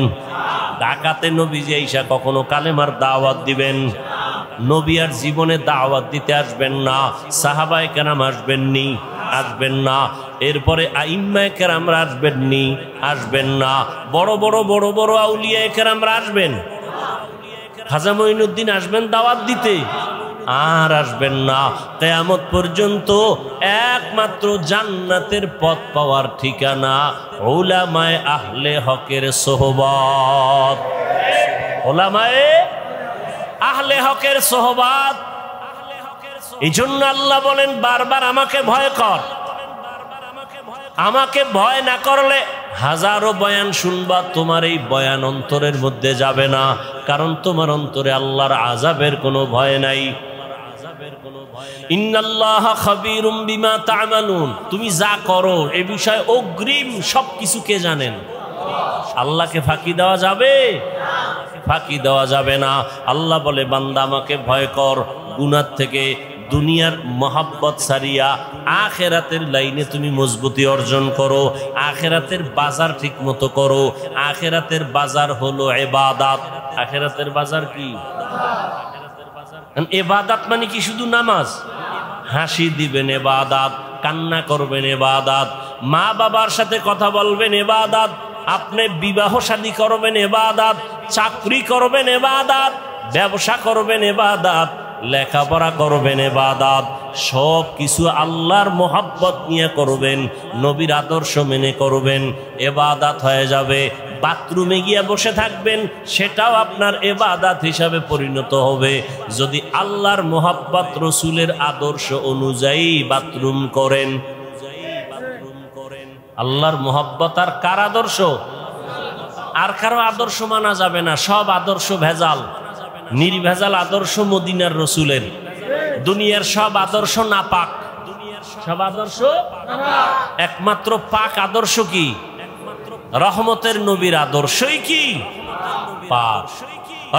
ঢাকাতে নবীজি আইসা কখনো কালেমার দাওয়াত দিবেন? নবী আর জীবনে দাওয়াত দিতে আসবেন না। সাহাবায়ে কেরাম আসবেননি? আসবেন না। এরপরে আইম্মায়ে কেরামরা আসবেননি? আসবেন না। বড় বড় বড় বড় আউলিয়ায়ে কেরামরা আসবেন? খাজা মঈনুদ্দিন আসবেন দাওয়াত দিতে? আর আসবেন না। কিয়ামত পর্যন্ত একমাত্র জান্নাতের পথ পাওয়ার ঠিকানা উলামায়ে আহলে হকের সোহবত। উলামায়ে আহলে হকের সোহবত। এই জন্য আল্লাহ বলেন বারবার আমাকে ভয় কর। আমাকে ভয় না করলে হাজারো বয়ান শুনবা, তোমার এই বয়ান অন্তরের মধ্যে যাবে না। কারণ তোমার অন্তরে আল্লাহর আযাবের কোনো ভয় নাই। ইন্নাল্লাহা খাবীরুম বিমা তা'মালুন। তুমি যা করো এই বিষয়ে অগ্রিম সবকিছু কে জানেন? আল্লাহকে ফাঁকি দেওয়া যাবে? ফাঁকি দেওয়া যাবে না। আল্লাহ বলে বান্দা আমাকে ভয় কর, গুনাহ থেকে দুনিয়ার মহাব্বত সারিয়া আখেরাতের লাইনে তুমি মজবুতি অর্জন করো, আখেরাতের বাজার ঠিক মতো করো। আখেরাতের বাজার হলো ইবাদত। আখেরাতের বাজার কি? ইবাদত মানে কি শুধু নামাজ? হাসি দিবেন ইবাদত, কান্না করবেন ইবাদত, মা বাবার সাথে কথা বলবেন ইবাদত, আপনি বিবাহ শাদী করবেন ইবাদত, চাকরি করবেন ইবাদত, ব্যবসা করবেন ইবাদত, লেখাপড়া করবেন ইবাদত। সব কিছু আল্লাহর মোহাব্বত নিয়ে করবেন, নবীর আদর্শ মেনে করবেন, ইবাদত হয়ে যাবে। বাথরুমে গিয়ে বসে থাকবেন, সেটাও আপনার ইবাদত হিসাবে পরিণত হবে যদি আল্লাহর মোহাব্বত, রসুলের আদর্শ অনুযায়ী বাথরুম করেন। আল্লাহর মোহাব্বত আর কার আদর্শ? আর কারো আদর্শ মানা যাবে না। সব আদর্শ ভেজাল। নির্ভেজাল আদর্শ মদিনার রসুলের। দুনিয়ার সব আদর্শ নাপাক। সব আদর্শ একমাত্র পাক আদর্শ কি? রহমতের নবীর আদর্শই কি পাক।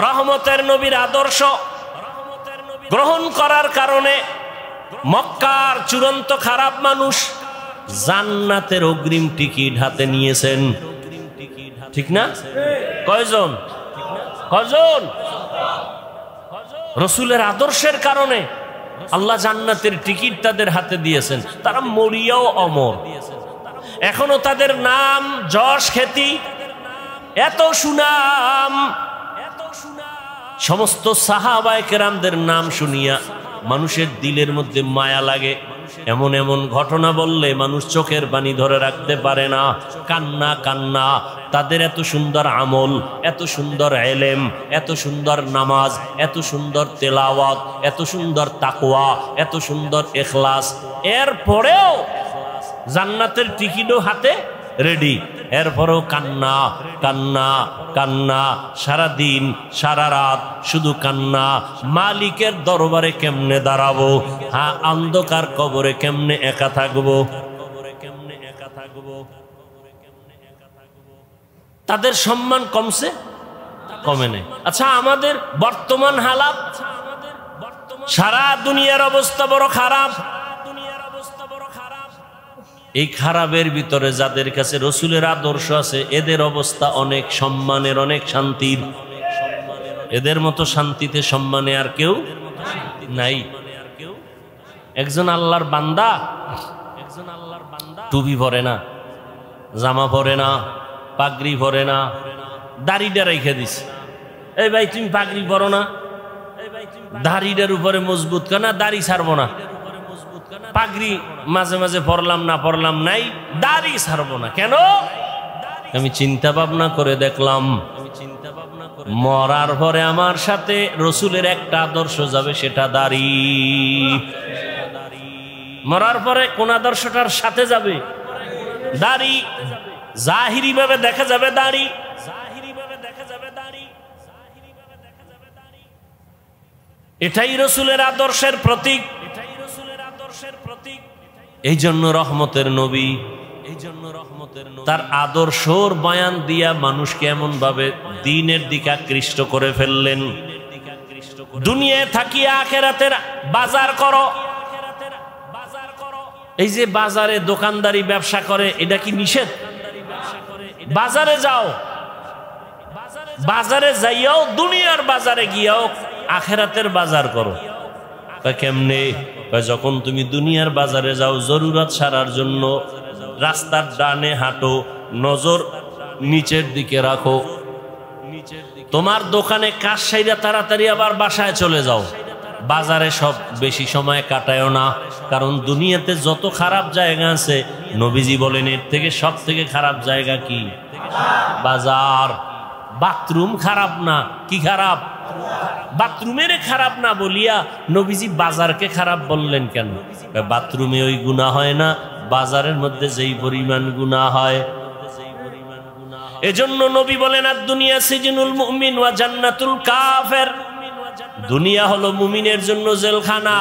রহমতের নবীর আদর্শ গ্রহণ করার কারণে মক্কার চূড়ান্ত খারাপ মানুষ জান্নাতের অগ্রিম টিকিট হাতে নিয়েছেন। ঠিক না? কয়জন? কয়জন? রসুলের আদর্শের কারণে আল্লাহ জান্নাতের টিকিট তাদের হাতে দিয়েছেন। তারা মরিয়াও অমর, এখনো তাদের নাম যশ খ্যাতি, এত সুনাম। সমস্ত সাহাবায়ে কেরামদের নাম শুনিয়া মানুষের দিলের মধ্যে মায়া লাগে। এমন এমন ঘটনা বললে মানুষ চোখের পানি ধরে রাখতে পারে না, কান্না কান্না। তাদের এত সুন্দর আমল, এত সুন্দর এলেম, এত সুন্দর নামাজ, এত সুন্দর তেলাওয়াত, এত সুন্দর তাকওয়া, এত সুন্দর ইখলাস, এরপরেও জান্নাতের টিকিটও হাতে রেডি। এরপরেও কান্না কান্না কান্না, সারাদিন সারা রাত শুধু কান্না। মালিকের দরবারে কেমনে দাঁড়াবো? হ্যাঁ, অন্ধকার কবরে কেমনে একা থাকবো? তাদের সম্মান কমছে? কমে নেই। আচ্ছা, আমাদের বর্তমান হালাত সারা দুনিয়ার অবস্থা বড় খারাপ। এই খারাপের ভিতরে যাদের কাছে রসুলের আদর্শ আছে এদের অবস্থা অনেক সম্মানের, অনেক শান্তির। এদের মতো শান্তিতে সম্মানে আর কেউ নাই। একজন আল্লাহর বান্দা টুপি পরে না, জামা পরে না, পাগড়ি পরে না, দাড়িটা রেখে দিস। এই ভাই তুমি পাগড়ি পরো না, দাড়িটার উপরে মজবুত কেন, দাড়ি ছাড়বো না। পাগড়ি মাঝে মাঝে পরলাম না পরলাম নাই, দাড়ি ছাড়বো না কেন? আমি চিন্তা ভাবনা করে দেখলাম মরার পরে আমার সাথে রসুলের একটা আদর্শ যাবে, সেটা দাড়ি। মরার পরে কোন আদর্শটার সাথে যাবে? দাড়ি। জাহিরি ভাবে দেখা যাবে দাড়ি, এটাই রসুলের আদর্শের প্রতীক। এই জন্য রহমতের নবী, তার আদর্শর বয়ান দিয়া মানুষকে এমন ভাবে দ্বীনের দিকে আকৃষ্ট করে ফেললেন। দুনিয়ায় থাকিয়া আখিরাতের বাজার করো। এই যে বাজারে দোকানদারি ব্যবসা করে, এটা কি নিষেধ? বাজারে যাও, বাজারে যাইয়াও দুনিয়ার বাজারে গিয়াও আখিরাতের বাজার করো। কেমনে? যখন তুমি দুনিয়ার বাজারে যাও জরুরত সারার জন্য, রাস্তার ডানে হাঁটো, নজর নিচের দিকে রাখো। তোমার দোকানে কাজ সাইরা তাড়াতাড়ি আবার বাসায় চলে যাও। বাজারে সব বেশি সময় কাটায়ও না, কারণ দুনিয়াতে যত খারাপ জায়গা আছে নবীজি বলেন এর থেকে সব থেকে খারাপ জায়গা কি? বাজার। বাথরুম খারাপ না, কি খারাপ? বাথরুমের খারাপ না বলিয়া নবীজি বাজারকে খারাপ বললেন কেন? বাথরুমে ওই গুনাহ হয় না, বাজারের মধ্যে যেই পরিমাণ গুনাহ হয়। এজন্য নবী বলেন আর দুনিয়া সিজনুল মুমিন ওয়া জান্নাতুল কাফের। দুনিয়া হলো মুমিনের জন্য জেলখানা,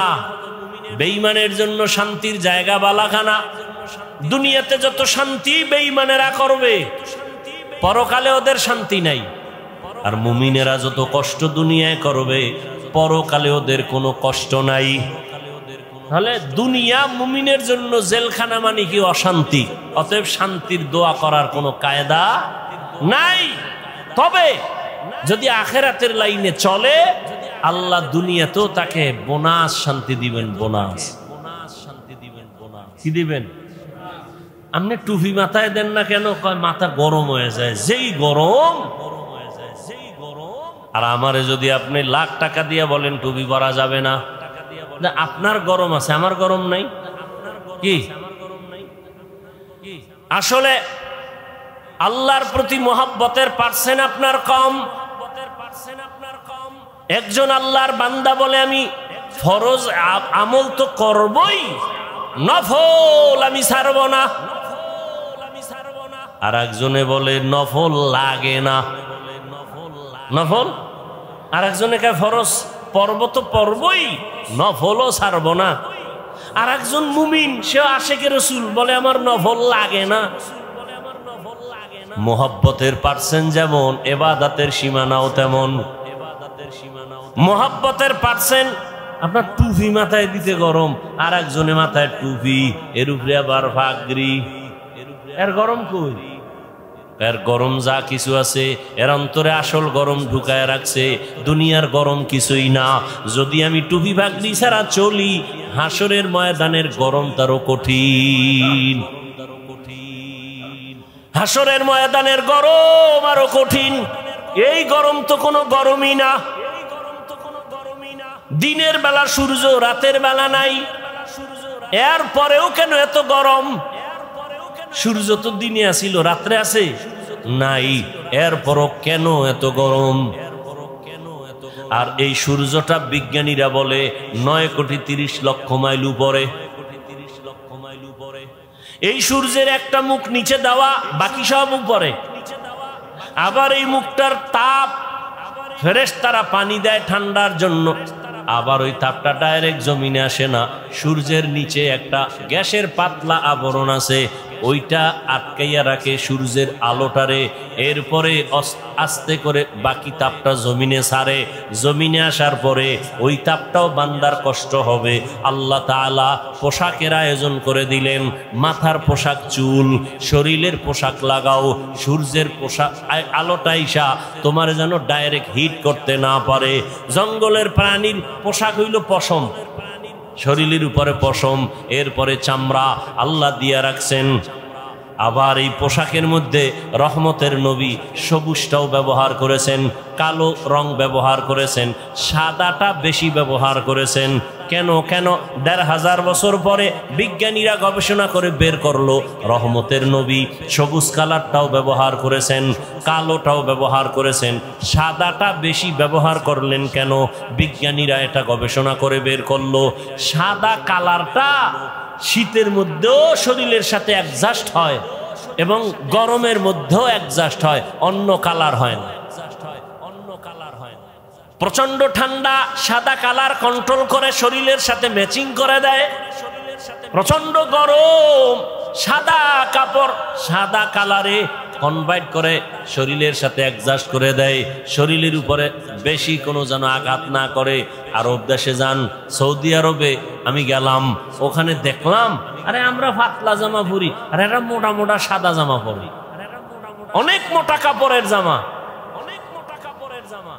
বেঈমানের জন্য শান্তির জায়গা বালাখানা। দুনিয়াতে যত শান্তি বেঈমানেরা করবে, পরকালে ওদের শান্তি নাই। আর মুমিনেরা যত কষ্ট দুনিয়ায় করবে, পরকালে ওদের কোনো কষ্ট নাই। তাহলে দুনিয়া মুমিনের জন্য জেলখানা মানে কি? অশান্তি। অতএব শান্তির দোয়া করার কোনো কায়দা নাই। তবে যদি আখিরাতের লাইনে চলে, আল্লাহ দুনিয়াতেও তাকে বোনাস শান্তি দিবেন। বোনাস কি দিবেন? আপনি টুপি মাথায় দেন না কেন? কয় মাথা গরম হয়ে যায়। যেই গরম। আর আমারে যদি আপনি লাখ টাকা দিয়ে বলেন টুপি পরা যাবে না, আপনার গরম আছে, আমার গরম নাই কি? আসলে আল্লাহর প্রতি মহব্বতের পার্সেন্ট আপনার কম। একজন আল্লাহর বান্দা বলে আমি ফরজ আমল তো করবই, নফল আমি ছাড়ব না। আর একজনে বলে নফল লাগে না, নফল। আর একজনে কে ফরজ পর্ব তো পর্বই, নফলও ছাড়ব না। আর একজন মুমিন, সে আশিকে রাসূল, বলে আমার নফল লাগে না। মোহাব্বতের পার্সেন্ট যেমন, ইবাদতের সীমানাও তেমন। মোহাব্বতের পার্সেন্ট আপনার টুপি মাথায় দিতে গরম, আর একজনের মাথায় টুপি, এর উপরে আবার পাগড়ি। এর গরম কই? এর গরম যা কিছু আছে এর অন্তরে আসল গরম ঢুকায় রাখছে। দুনিয়ার গরম কিছুই না। যদি আমি টুপি পাগড়ি ছাড়া চলি, হাসরের ময়দানের গরম তারও কঠিন। হাসরের ময়দানের গরম আরো কঠিন। এই গরম তো কোনো গরমই না। দিনের বেলা সূর্য, রাতের বেলা নাই। এর পরেও কেন এত গরম? সূর্য তো দিনে আসিল, রাত্রে আছে নাই। এরপরও কেন এত গরম? আর এই সূর্যটা বিজ্ঞানীরা বলে 9,30,00,000 মাইল উপরে। এই সূর্যের একটা মুখ নিচে দেওয়া, বাকি সব উপরে। আবার এই মুখটার তাপ ফেরেশতারা পানি দেয় ঠান্ডার জন্য। আবার ওই তাপটা ডাইরেক্ট জমিনে আসে না, সূর্যের নিচে একটা গ্যাসের পাতলা আবরণ আছে। ওইটা আটকাইয়া রাখে সূর্যের আলোটারে, এরপরে আস্তে করে বাকি তাপটা জমিনে ছাড়ে। জমিনে আসার পরে ওই তাপটাও বান্দার কষ্ট হবে। আল্লাহ তাআলা পোশাকের আয়োজন করে দিলেন, মাথার পোশাক চুল, শরীরের পোশাক লাগাও, সূর্যের পোশাক আলোটা ইসা তোমার যেন ডাইরেক্ট হিট করতে না পারে। জঙ্গলের প্রাণীর পোশাক হইল পশম, শরীরের উপরে পশম, এরপরে চামড়া আল্লাহ দিয়া রাখছেন। আবার এই পোশাকের মধ্যে রহমতের নবী সবুজটাও ব্যবহার করেছেন, কালো রং ব্যবহার করেছেন, সাদাটা বেশি ব্যবহার করেছেন। কেন ১৫০০ বছর পরে বিজ্ঞানীরা গবেষণা করে বের করলো রহমতের নবী সবুজ কালারটাও ব্যবহার করেছেন, কালোটাও ব্যবহার করেছেন, সাদাটা বেশি ব্যবহার করলেন কেন? বিজ্ঞানীরা এটা গবেষণা করে বের করলো সাদা কালারটা শীতের মধ্যেও শরীরের সাথে অ্যাডজাস্ট হয় এবং গরমের মধ্যেও অ্যাডজাস্ট হয়, অন্য কালার হয় না। প্রচন্ড ঠান্ডা সাদা কালার কন্ট্রোল করে শরীরের সাথে ম্যাচিং করে দেয়, প্রচন্ড গরম সাদা কাপড় সাদা কালারে কনভার্ট করে শরীরের সাথে অ্যাডজাস্ট করে দেয়, শরীরের উপরে বেশি কোনো যেন আঘাত না করে। আরব দেশে যান, সৌদি আরবে আমি গেলাম, ওখানে দেখলাম আরে আমরা পাতলা জামা পরি আর এরা মোটা মোটা সাদা জামা পরি, অনেক মোটা কাপড়ের জামা, অনেক মোটা কাপড়ের জামা।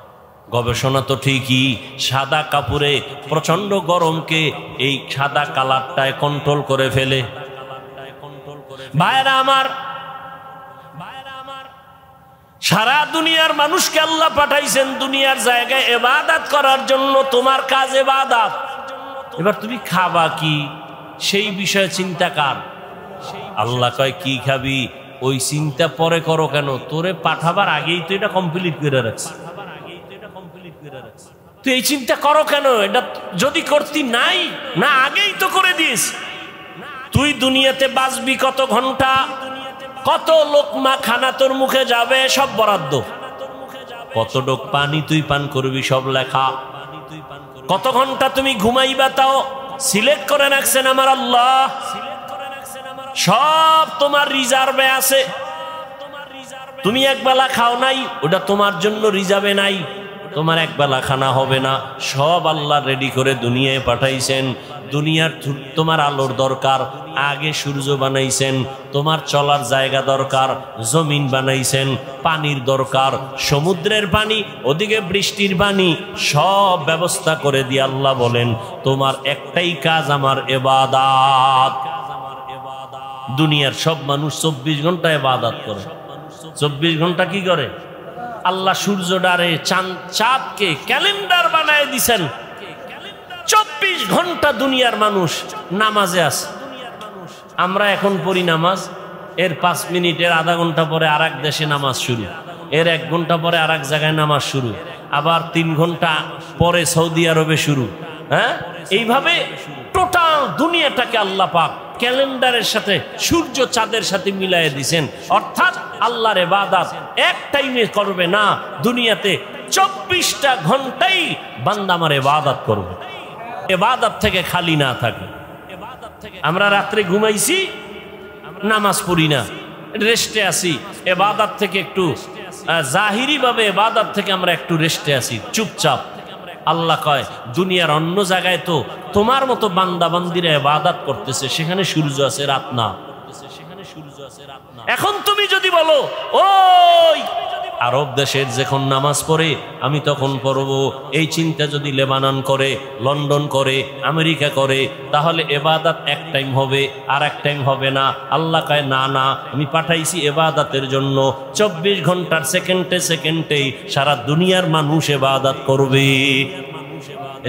গবেষণা তো ঠিকই, সাদা কাপড়ে প্রচন্ড গরমকে এই সাদা কালারটায় কন্ট্রোল করে ফেলে। ভাইরা আমার, সারা দুনিয়ার মানুষকে আল্লাহ পাঠাইছেন দুনিয়ার জায়গায় ইবাদত করার জন্য। তোমার কাজ ইবাদত। এবার তুমি খাবা কি সেই বিষয়ে চিন্তা কার? আল্লাহ কয় কি খাবি ওই চিন্তা পরে করো কেন, তোরে পাঠাবার আগেই তো এটা কমপ্লিট করে রাখছি, তুই এই চিন্তা করো কেন? এটা যদি করতি নাই না আগেই তো করে দিস। তুই দুনিয়াতে বাঁচবি কত ঘন্টা, কত লোকমা খানা তোর মুখে যাবে সব বরাদ্দ, কত ডোক পানি তুই পান করবি সব লেখা, কত ঘন্টা তুমি ঘুমাইবা তাও সিলেক্ট করে রাখছেন আমার আল্লাহ, সব তোমার রিজার্ভে আছে। তুমি একবেলা খাও নাই ওটা তোমার জন্য রিজার্ভে নাই, তোমার একবেলা খানা হবে না, সব আল্লাহ রেডি করে দুনিয়ায় পাঠাইছেন। দুনিয়ার তোমার আলোর দরকার, আগে সূর্য বানাইছেন, তোমার চলার জায়গা দরকার, জমিন বানাইছেন, পানির দরকার, সমুদ্রের পানি, ওদিকে বৃষ্টির পানি, সব ব্যবস্থা করে দিয়ে আল্লাহ বলেন তোমার একটাই কাজ আমার ইবাদত। দুনিয়ার সব মানুষ ২৪ ঘন্টা ইবাদত করে। ২৪ ঘন্টা কি করে? আল্লাহ সূর্যটারে চাঁদকে ক্যালেন্ডার বানায় দিছেন। ২৪ ঘন্টা দুনিয়ার মানুষ নামাজে আছে। আমরা এখন পড়ি নামাজ, এর ৫ মিনিটের আধা ঘন্টা পরে আর এক দেশে নামাজ শুরু, এর ১ ঘন্টা পরে আর এক জায়গায় নামাজ শুরু, আবার ৩ ঘন্টা পরে সৌদি আরবে শুরু। হ্যাঁ, এইভাবে টোটাল দুনিয়াটাকে আল্লাহ পাক ক্যালেন্ডারের সাথে সূর্য চাঁদের সাথে মিলাই দিয়েছেন। অর্থাৎ আল্লাহর ইবাদত এক টাইমে করবে না, দুনিয়াতে ২৪টা ঘন্টাই বান্দা আমার ইবাদত করবে, ইবাদত থেকে খালি না থাকে। আমরা রাত্রে ঘুমাইছি, নামাজ পড়ি না, রেস্টে আছি, ইবাদত থেকে একটু জাহিরি ভাবে ইবাদত থেকে আমরা একটু রেস্টে আছি, চুপচাপ। আল্লাহ কয় দুনিয়ার অন্য জায়গায় তো তোমার মতো বান্দা বান্দিরা ইবাদত করতেছে, সেখানে সূর্য আছে রাত না। এখন তুমি যদি বলো ওই আরব দেশের যখন নামাজ পড়ে আমি তখন পড়বো, এই চিন্তা যদি লেবানন করে, লন্ডন করে, আমেরিকা করে, তাহলে ইবাদত এক টাইম হবে আর এক টাইম হবে না। আল্লাহ কয় না না, আমি পাঠাইছি ইবাদতের জন্য। ২৪ ঘন্টার সেকেন্ডে সেকেন্ডেই সারা দুনিয়ার মানুষ ইবাদত করবে।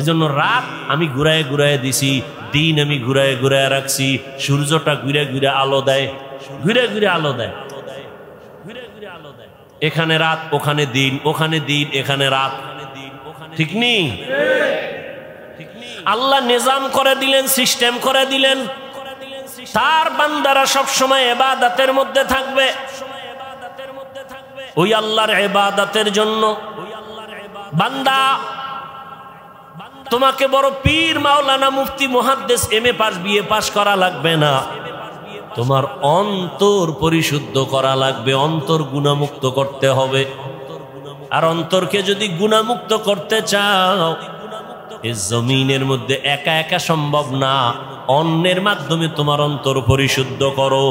এজন্য রাত আমি ঘুরায় ঘুরায় দিছি, দিন আমি ঘুরায় ঘুরায় রাখছি। সূর্যটা ঘুরে ঘুরে আলো দেয়, ঘুরে ঘুরে আলো দেয়, এখানে রাত ওখানে দিন, ওখানে দিন এখানে রাত, ঠিক নেই? আল্লাহ নিজাম করে দিলেন, সিস্টেম করে দিলেন, তার বান্দারা সব সময় ইবাদতের মধ্যে থাকবে। ওই আল্লাহর ইবাদতের জন্য বান্দা, তোমাকে বড় পীর মাওলানা মুফতি মুহাদ্দিস এমএ পাস বিএ পাস করা লাগবে না। তোমার অন্তর পরিশুদ্ধ করা লাগবে, অন্তর গুনাহমুক্ত করতে হবে। আর অন্তরকে যদি গুনাহমুক্ত করতে চাও, এই জমিনের মধ্যে একা একা সম্ভব না, অন্যের মাধ্যমে তোমার অন্তর পরিশুদ্ধ করো।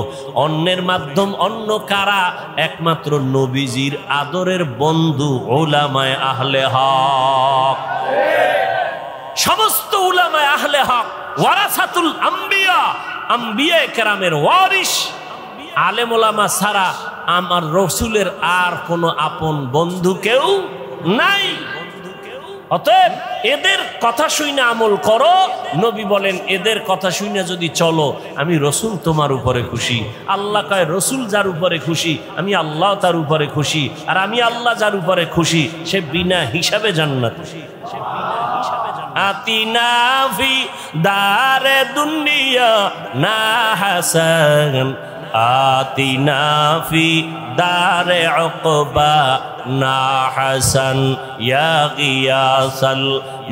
অন্যের মাধ্যম অন্য কারা? একমাত্র নবীজির আদরের বন্ধু উলামায়ে আহলে হক। সমস্ত উলামায়ে আহলে হক ওয়ারাসাতুল আম্বিয়া, আম্বিয়ায়ে কেরামের ওয়ারিস। আলেম ওলামা ছাড়া আমার রসুলের আর কোনো আপন বন্ধু কেউ নাই। অতএব এদের কথা শুনে আমল করো। নবী বলেন, এদের কথা শুনে যদি চলো, আমি রসুল তোমার উপরে খুশি। আল্লাহ কয়, রসুল যার উপরে খুশি আমি আল্লাহ তার উপরে খুশি, আর আমি আল্লাহ যার উপরে খুশি সে বিনা হিসাবে জান্নাত। আতিনা ফি দারে দুনিয়া না হাসান, আতিনা ফি দারে উকবা না হাসান, ইয়া গিয়াসাল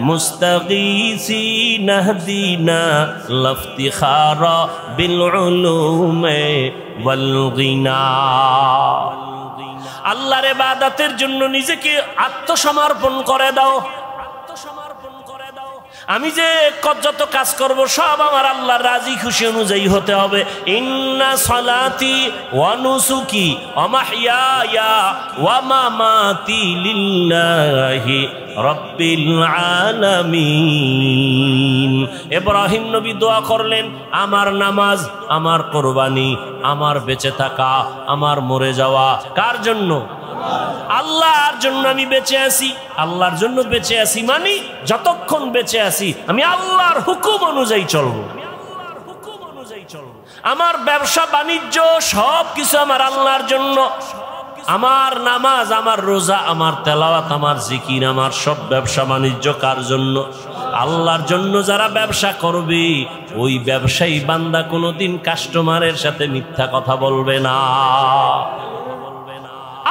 মুস্তাগীসিন ইহদিনা লাফতিখারা বিল উলুমে ওয়াল গিনা। আল্লাহর ইবাদতের জন্য নিজেকে আত্মসমর্পণ করে দাও। আমি যে যত কাজ করব সব আমার আল্লাহর রাজি খুশি অনুযায়ী হতে হবে। ইন্না সালাতি ওয়া নুসুকি ওয়া মাহইয়ায়া ওয়া মামাতি লিল্লাহি রাব্বিল আলামিন। ইব্রাহিম নবী দোয়া করলেন, আমার নামাজ, আমার কুরবানি, আমার বেঁচে থাকা, আমার মরে যাওয়া কার জন্য? আল্লাহর জন্য আমি বেঁচে আছি। আল্লাহর জন্য বেঁচে আছি মানে যতক্ষণ বেঁচে আছি আমি আল্লাহর হুকুম অনুযায়ী চলবো। আমার ব্যবসা বাণিজ্য সব কিছু আমার আল্লাহর জন্য। আমার নামাজ, আমার রোজা, আমার তেলাওয়াত, আমার জিকির, আমার সব ব্যবসা বাণিজ্য কার জন্য? আল্লাহর জন্য। যারা ব্যবসা করবে ওই ব্যবসায়ী বান্দা কোনোদিন কাস্টমারের সাথে মিথ্যা কথা বলবে না।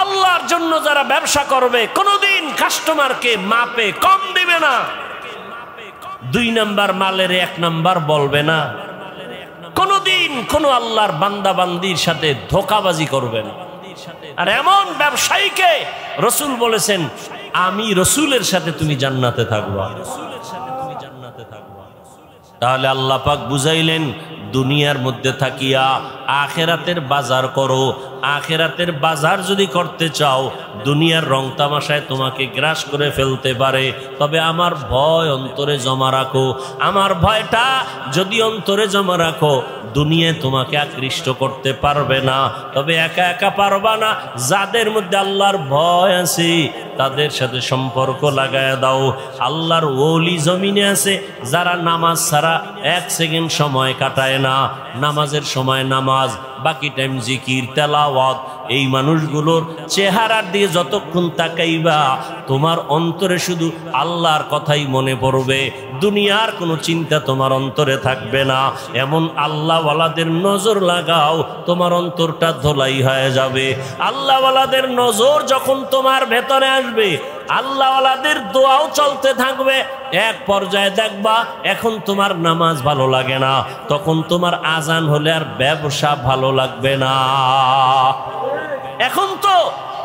আল্লাহর জন্য যারা ব্যবসা করবে কোনোদিন কাস্টমারকে মাপে কম দিবে না। 2 নাম্বার মালের 1 নাম্বার বলবে না। কোনোদিন কোন আল্লাহর বান্দা বান্দির সাথে ধোঁকাবাজি করবে না। আর এমন ব্যবসায়ীকে রসুল বলেছেন, আমি রসুলের সাথে তুমি জান্নাতে থাকবা। তাহলে আল্লাহ পাক বুঝাইলেন, দুনিয়ার মধ্যে থাকিয়া আখেরাতের বাজার করো। আখেরাতের বাজার যদি করতে চাও, দুনিয়ার রং তামাশায় তোমাকে গ্রাস করে ফেলতে পারে, তবে আমার ভয় অন্তরে জমা রাখো। আমার ভয়টা যদি অন্তরে জমা রাখো, দুনিয়ায় তোমাকে আকৃষ্ট করতে পারবে না। তবে একা একা পারবা না। যাদের মধ্যে আল্লাহর ভয় আছে তাদের সাথে সম্পর্ক লাগায় দাও। আল্লাহর ওলি জমিনে আছে যারা নামাজ ছাড়া 1 সেকেন্ড সময় কাটায় না। নামাজের সময় নামাজ, বাকি টাইম জিকির তেলাওয়াত। এই মানুষগুলোর চেহারার দিয়ে যতক্ষণ তাকাইবা তোমার অন্তরে শুধু আল্লাহর কথাই মনে পড়বে, দুনিয়ার কোনো চিন্তা তোমার অন্তরে থাকবে না। এমন আল্লাহওয়ালাদের নজর লাগাও, তোমার অন্তরটা ধোলাই হয়ে যাবে। আল্লাহওয়ালাদের নজর যখন তোমার ভেতরে আসবে, আল্লাহওয়ালাদের দোয়াও চলতে থাকবে, এক পর্যায়ে দেখবা এখন তোমার নামাজ ভালো লাগে না, তখন তোমার আজান হলে আর ব্যবসা ভালো লাগবে না। এখন তো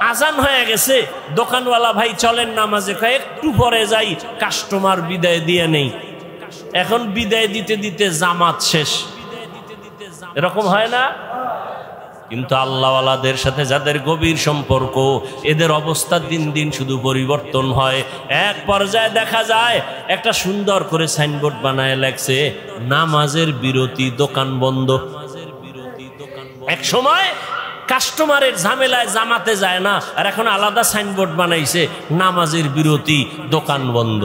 আজান হয়ে গেছে, দোকানওয়ালা ভাই চলেন নামাজে, একটু পরে যাই, কাস্টমার বিদায় দিয়ে নেই। এখন বিদায় দিতে দিতে জামাত শেষ, এরকম হয় না? কিন্তু আল্লাহওয়ালাদের সাথে যাদের গভীর সম্পর্ক, এদের অবস্থা দিন দিন শুধু পরিবর্তন হয়। এক পর্যায়ে দেখা যায় একটা সুন্দর করে সাইনবোর্ড বানায় লেখছে, নামাজের বিরতি, দোকান বন্ধ। এক সময় কাস্টমারের ঝামেলায় জামাতে যায় না, আর এখন আলাদা সাইনবোর্ড বানাইছে, নামাজের বিরতি, দোকান বন্ধ।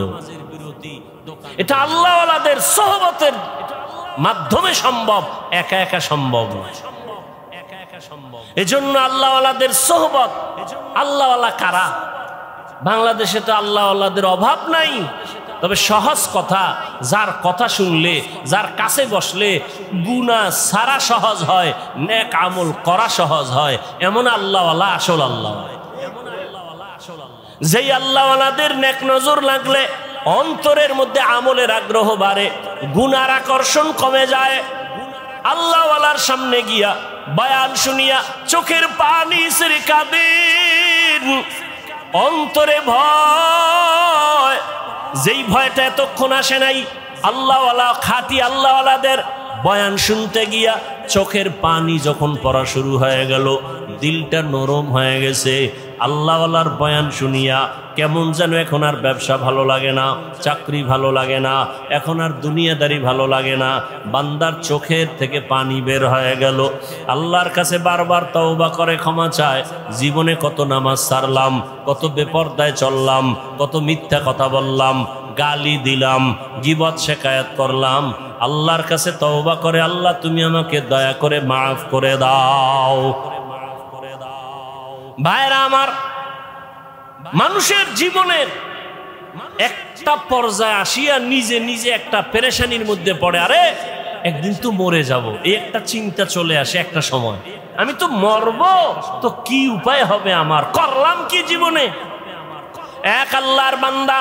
এটা আল্লাহওয়ালাদের সোহবতের মাধ্যমে সম্ভব, একা একা সম্ভব নয়। এজন্য আল্লাহওয়ালাদের সোহবত। আল্লাহওয়ালা কারা? বাংলাদেশে তো আল্লাহওয়ালাদের অভাব নাই, তবে সহজ কথা, যার কথা শুনলে, যার কাছে বসলে গুনাহ সারা সহজ হয়, নেক আমল করা সহজ হয়, এমন আল্লাহওয়ালা আসল আল্লাহ। যেই আল্লাহওয়ালাদের নেক নজর লাগলে অন্তরের মধ্যে আমলের আগ্রহ বাড়ে, গুনার আকর্ষণ কমে যায়। আল্লাহওয়ালার সামনে গিয়া বয়ান শুনিয়া চোখের পানি ছেড়ে কাঁদেন, অন্তরে ভয়, যেই ভয়টা এতক্ষণ আসে নাই, আল্লাহওয়ালা খাঁটি আল্লাহওয়ালাদের বয়ান শুনতে গিয়া চোখের পানি যখন পড়া শুরু হয়ে গেল, দিলটা নরম হয়ে গেছে। আল্লাহওয়ালার বয়ান শুনিয়া কেমন যেন এখন আর ব্যবসা ভালো লাগে না, চাকরি ভালো লাগে না, এখন আর দুনিয়াদারি ভালো লাগে না। বান্দার চোখের থেকে পানি বের হয়ে গেল। আল্লাহর কাছে বারবার তওবা করে ক্ষমা চায়, জীবনে কত নামাজ ছাড়লাম, কত বেপরদায় চললাম, কত মিথ্যা কথা বললাম, গালি দিলাম, গীবত শিকায়াত করলাম। আল্লাহর কাছে তওবা করে, আল্লাহ তুমি আমাকে দয়া করে মাফ করে দাও। ভাইরা আমার, মানুষের জীবনের একটা পর্যায়ে আসিয়া নিজে নিজে একটা পেরেশানির মধ্যে পড়ে, আরে একদিন তো মরে যাব, এই একটা চিন্তা চলে আসে একটা সময়, আমি তো মরব, তো কি উপায় হবে আমার, করলাম কি জীবনে। এক আল্লাহর বান্দা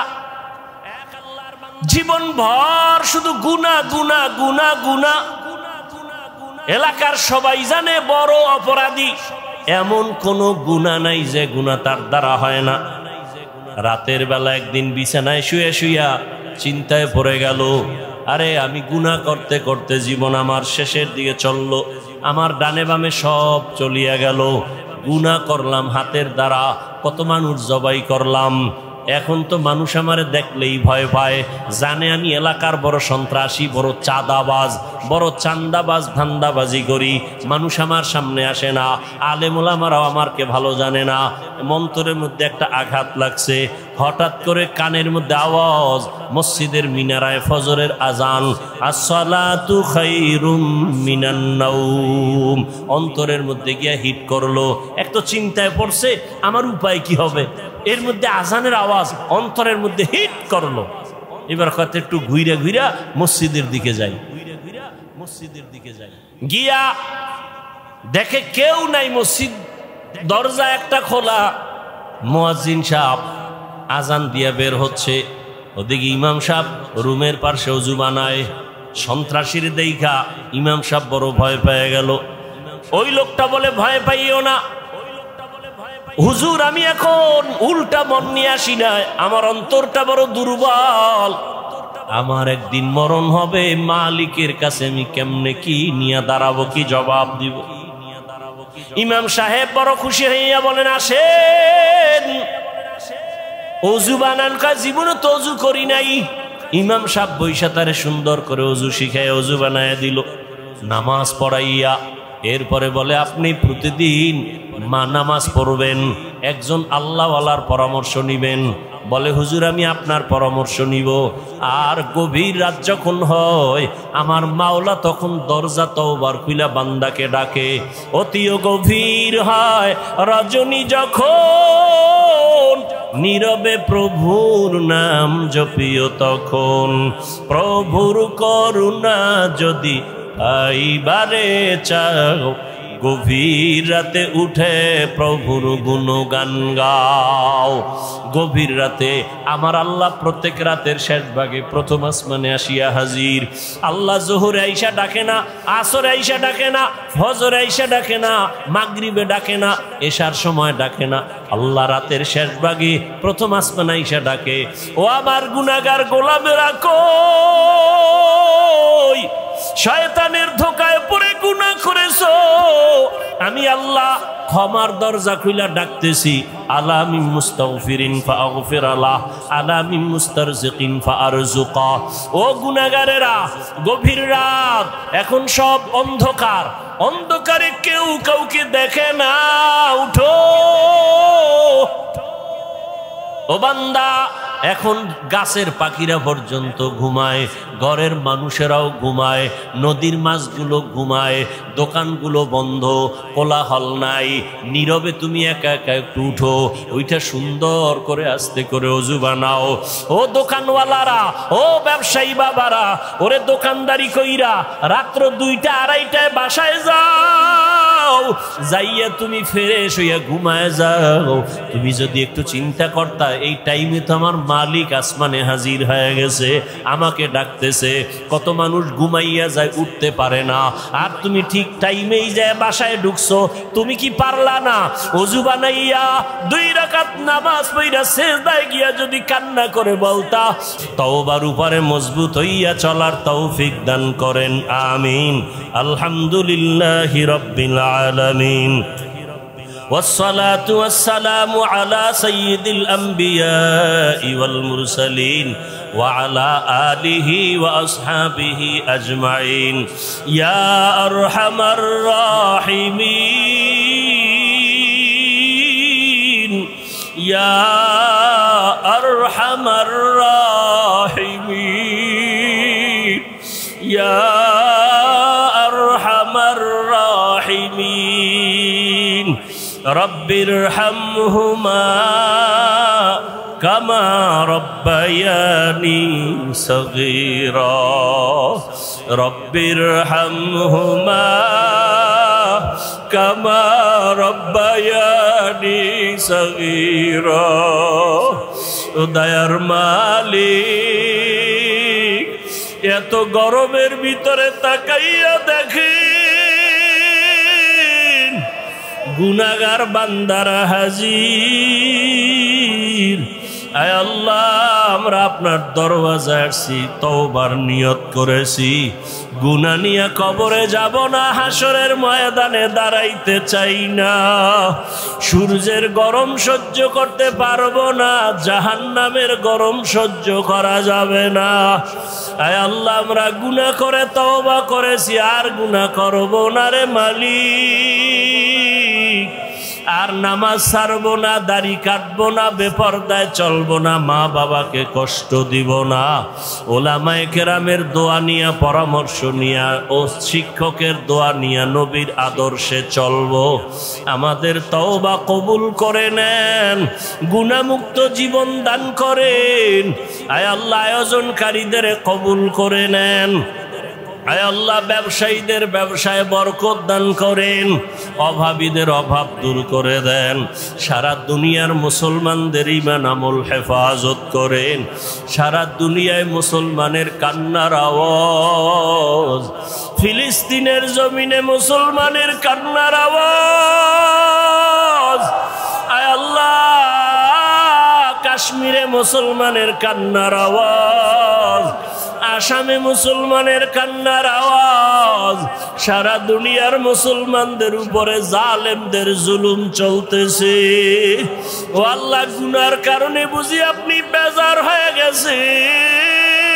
জীবন ভর শুধু গুনাহ গুনাহ গুনাহ গুনাহ, এলাকার সবাই জানে বড় অপরাধী, এমন কোন গুনাহ নাই যে গুনাহ তার দ্বারা হয় না। রাতের বেলা একদিন বিছানায় শুয়ে শুইয়া চিন্তায় পড়ে গেল, আরে আমি গুনাহ করতে করতে জীবন আমার শেষের দিকে চলল, আমার ডানে বামে সব চলিয়া গেল, গুনাহ করলাম হাতের দ্বারা, কত মানুষ জবাই করলাম, এখন তো মানুষ আমারে দেখলেই ভয় পায়, জানে আমি এলাকার বড় সন্ত্রাসী, বড় চাঁদাবাজ, বড় চান্দাবাজ, ধান্দাবাজি করি, মানুষ আমার সামনে আসে না, আলেম ওলামারাও আমারকে ভালো জানে না। মন্তরের মধ্যে একটা আঘাত লাগছে, হঠাৎ করে কানের মধ্যে আওয়াজ, মসজিদের মিনারায় ফজরের আজান, আসসালাতু খায়রুম মিনান নাওম, অন্তরের মধ্যে গিয়া হিট করলো। এক তো চিন্তায় পড়ছে আমার উপায় কি হবে, এর মধ্যে আজানের আওয়াজ অন্তরের মধ্যে হিট করলো। এবার হয়তো একটু ঘুইরা ঘুইরা মসজিদের দিকে যাই, গিয়া দেখে কেউ নাই, মসজিদ দরজা একটা খোলা, মুয়াজ্জিন সাহেব আজান দিয়া বের হচ্ছে, ওদিকে ইমাম সাহেব রুমের পাশে ওযু বানায়। সন্ত্রাসীর দেইখা ইমাম সাহেব বড় ভয় পেয়ে গেল। ওই লোকটা বলে, ভয় পাইও না হুজুর, আমি এখন উল্টা মন নিয়ে আসি না, আমার অন্তরটা বড় দুর্বল, আমার একদিন মরণ হবে, মালিকের কাছে আমি কেমনে কি নিয়ে দাঁড়াবো, কি জবাব দিব। ইমাম সাহেব বড় খুশি হইয়া বলেন, আসেন ওযু বানান। কা জীবনে তো ওযু করি নাই। ইমাম সাহেব বৈশা তারে সুন্দর করে ওযু শিখায় ওযু বানায় দিল, নামাজ পড়াইয়া এরপরে বলে, আপনি প্রতিদিন নামাজ পড়বেন, একজন আল্লাহওয়ালার পরামর্শ নিবেন। বলে, হুজুর আমি আপনার পরামর্শ নিব। আর গভীর রাত যখন হয়, আমার মাওলা তখন দরজা তওবার খুইলা বান্দাকে ডাকে। অতিও গভীর হয় রজনী যখন, নীরবে প্রভুর নাম জপিও তখন, প্রভুর করুণা যদি আইবারে চাও, গভীর রাতে উঠে প্রভুর গুণগান গাও। গভীর রাতে আমার আল্লাহ প্রত্যেক রাতের শেষ ভাগে প্রথম আসমানে আসিয়া হাজির। আল্লাহ জোহরে আইসা ডাকে না, আসরে আইসা ডাকে না, ফজরে আইসা ডাকে না, মাগরিবে ডাকে না, এশার সময় ডাকে না, আল্লাহ রাতের শেষ ভাগে প্রথম আসমানে আইসা ডাকে, ও আমার গুনাহগার গোলামেরা কই, শয়তানের ধোকায় পড়ে গুনাহ করেছো, আমি আল্লাহ ক্ষমার দরজা খুইলা ডাকতেছি। আলা মিন মুস্তাগফিরিন ফাগফির আলাহ, আলা মিন মুস্তারজিকিন ফারজুকা। ও গুনাহগারেরা, গভীর রাত, এখন সব অন্ধকার, অন্ধকারে কেউ কাউকে দেখে না, উঠো ও বান্দা। এখন গাছের পাখিরা পর্যন্ত ঘুমায়, ঘরের মানুষেরাও ঘুমায়, নদীর মাছগুলো ঘুমায়, দোকানগুলো বন্ধ, কোলাহল নাই, নীরবে তুমি একা একা একটু উঠো, ওইটা সুন্দর করে আস্তে করে ওযু বানাও। ও দোকানওয়ালারা, ও ব্যবসায়ী বাবারা, ওরে দোকানদারি কইরা রাত্র 2টা 2:30টায় বাসায় যাও, যাও, যাইয়া তুমি ফ্রেশ হইয়া ঘুমায় যাও। তুমি যদি একটু চিন্তা করতা এই টাইমে তো আমার মালিক আসমানে হাজির হয়ে গেছে, আমাকে ডাকতেছে। কত মানুষ ঘুমাইয়া যায়, উঠতে পারে না, আর তুমি ঠিক টাইমেই যায় বাসায় ঢুকছো। তুমি কি পারলা না ওযু বানাইয়া 2 রাকাত নামাজ পড়া সিজদায় গিয়া যদি কান্না করে বলতা? তওবার উপরে মজবুত হইয়া চলার তৌফিক দান করেন, আমিন। আলহামদুলিল্লাহি রাব্বিল আলামিন। والصلاة والسلام على سيد الأنبياء والمرسلين وعلى آله وأصحابه أجمعين يا أرحم الراحمين يا أرحم الراحمين يا أرحم الراحمين رب ارحمهما كما ربياني صغيرا رب ارحمهما كما ربياني صغيرا দয়ার মালিক, এত গরমের ভিতরে তাকাইয়া দেখেন গুনাহগার বান্দারা হাজির। আয় আল্লাহ, আমরা আপনার দরওয়াজায় আসছি, তওবার নিয়ত করেছি, গুনাহ নিয়ে কবরে যাব না, হাসরের ময়দানে দাঁড়াইতে চাই না, সূর্যের গরম সহ্য করতে পারবো না, জাহান্নামের গরম সহ্য করা যাবে না। আয় আল্লাহ, আমরা গুনাহ করে তওবা করেছি, আর গুনাহ করব না রে মালিক। আর নামাজ ছাড়বো না, দাড়ি কাটবো না, বেপরদায় চলবো না, মা বাবাকে কষ্ট দিব না, ওলামায়ে কেরামের দোয়া নিয়া, পরামর্শ নিয়া ও শিক্ষকের দোয়া নিয়া নবীর আদর্শে চলবো। আমাদের তওবা কবুল করে নেন, গুনাহমুক্ত জীবন দান করেন। আয় আল্লাহ, আয়োজনকারীদের কবুল করে নেন। আয় আল্লাহ, ব্যবসায়ীদের ব্যবসায় বরকত দান করেন, অভাবীদের অভাব দূর করে দেন, সারা দুনিয়ার মুসলমানদের ঈমান আমল হেফাজত করেন। সারা দুনিয়ায় মুসলমানের কান্নার আওয়াজ, ফিলিস্তিনের জমিনে মুসলমানের কান্নার আওয়াজ। আয় আল্লাহ, কাশ্মীরে মুসলমানের কান্নার আওয়াজ, আসামে মুসলমানের কান্নার আওয়াজ। সারা দুনিয়ার মুসলমানদের উপরে জালেমদের জুলুম চলতেছে। ও আল্লাহ, গুনার কারণে বুঝি আপনি বেজার হয়ে গেছেন।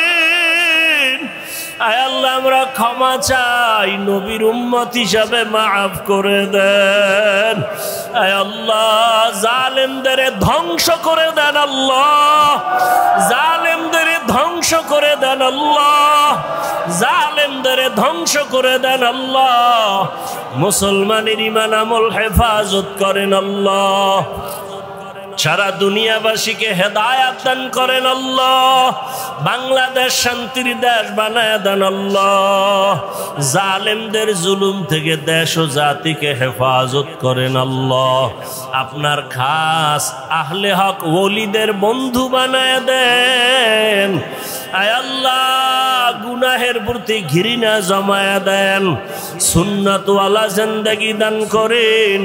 আয় আল্লাহ, আমরা ক্ষমা চাই, নবীর উম্মত হিসাবে মাফ করে দেন। আয় আল্লাহ, জালেমদের ধ্বংস করে দেন আল্লাহ, জালেমদের ধ্বংস করে দেন আল্লাহ, জালেমদের ধ্বংস করে দেন আল্লাহ। মুসলমানের ঈমান আমল হেফাজত করেন আল্লাহ। সারা দুনিয়াবাসীকে হেদায়াত দান করেন আল্লাহ। বাংলাদেশ শান্তির দেশ বানায় দেন আল্লাহ। জালেমদের জুলুম থেকে দেশ ও জাতিকে হেফাজত করেন আল্লাহ। আপনার খাস আহলে হক ওলিদের বন্ধু বানায় দেন। আয় আল্লাহ, গুনাহের প্রতি ঘৃণা জমায়া দেন, সুন্নাতওয়ালা জিন্দেগি দান করেন,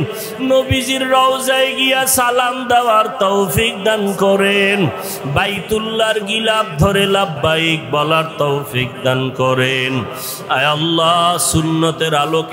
নবীজির রওজায় গিয়া সালাম দেওয়ার তৌফিক দান করেন, বাইতুল্লাহর গিলাফ ধরে লাব্বাইক বলার তৌফিক দান করেন। আয় আল্লাহ, সুন্নতের আলোকে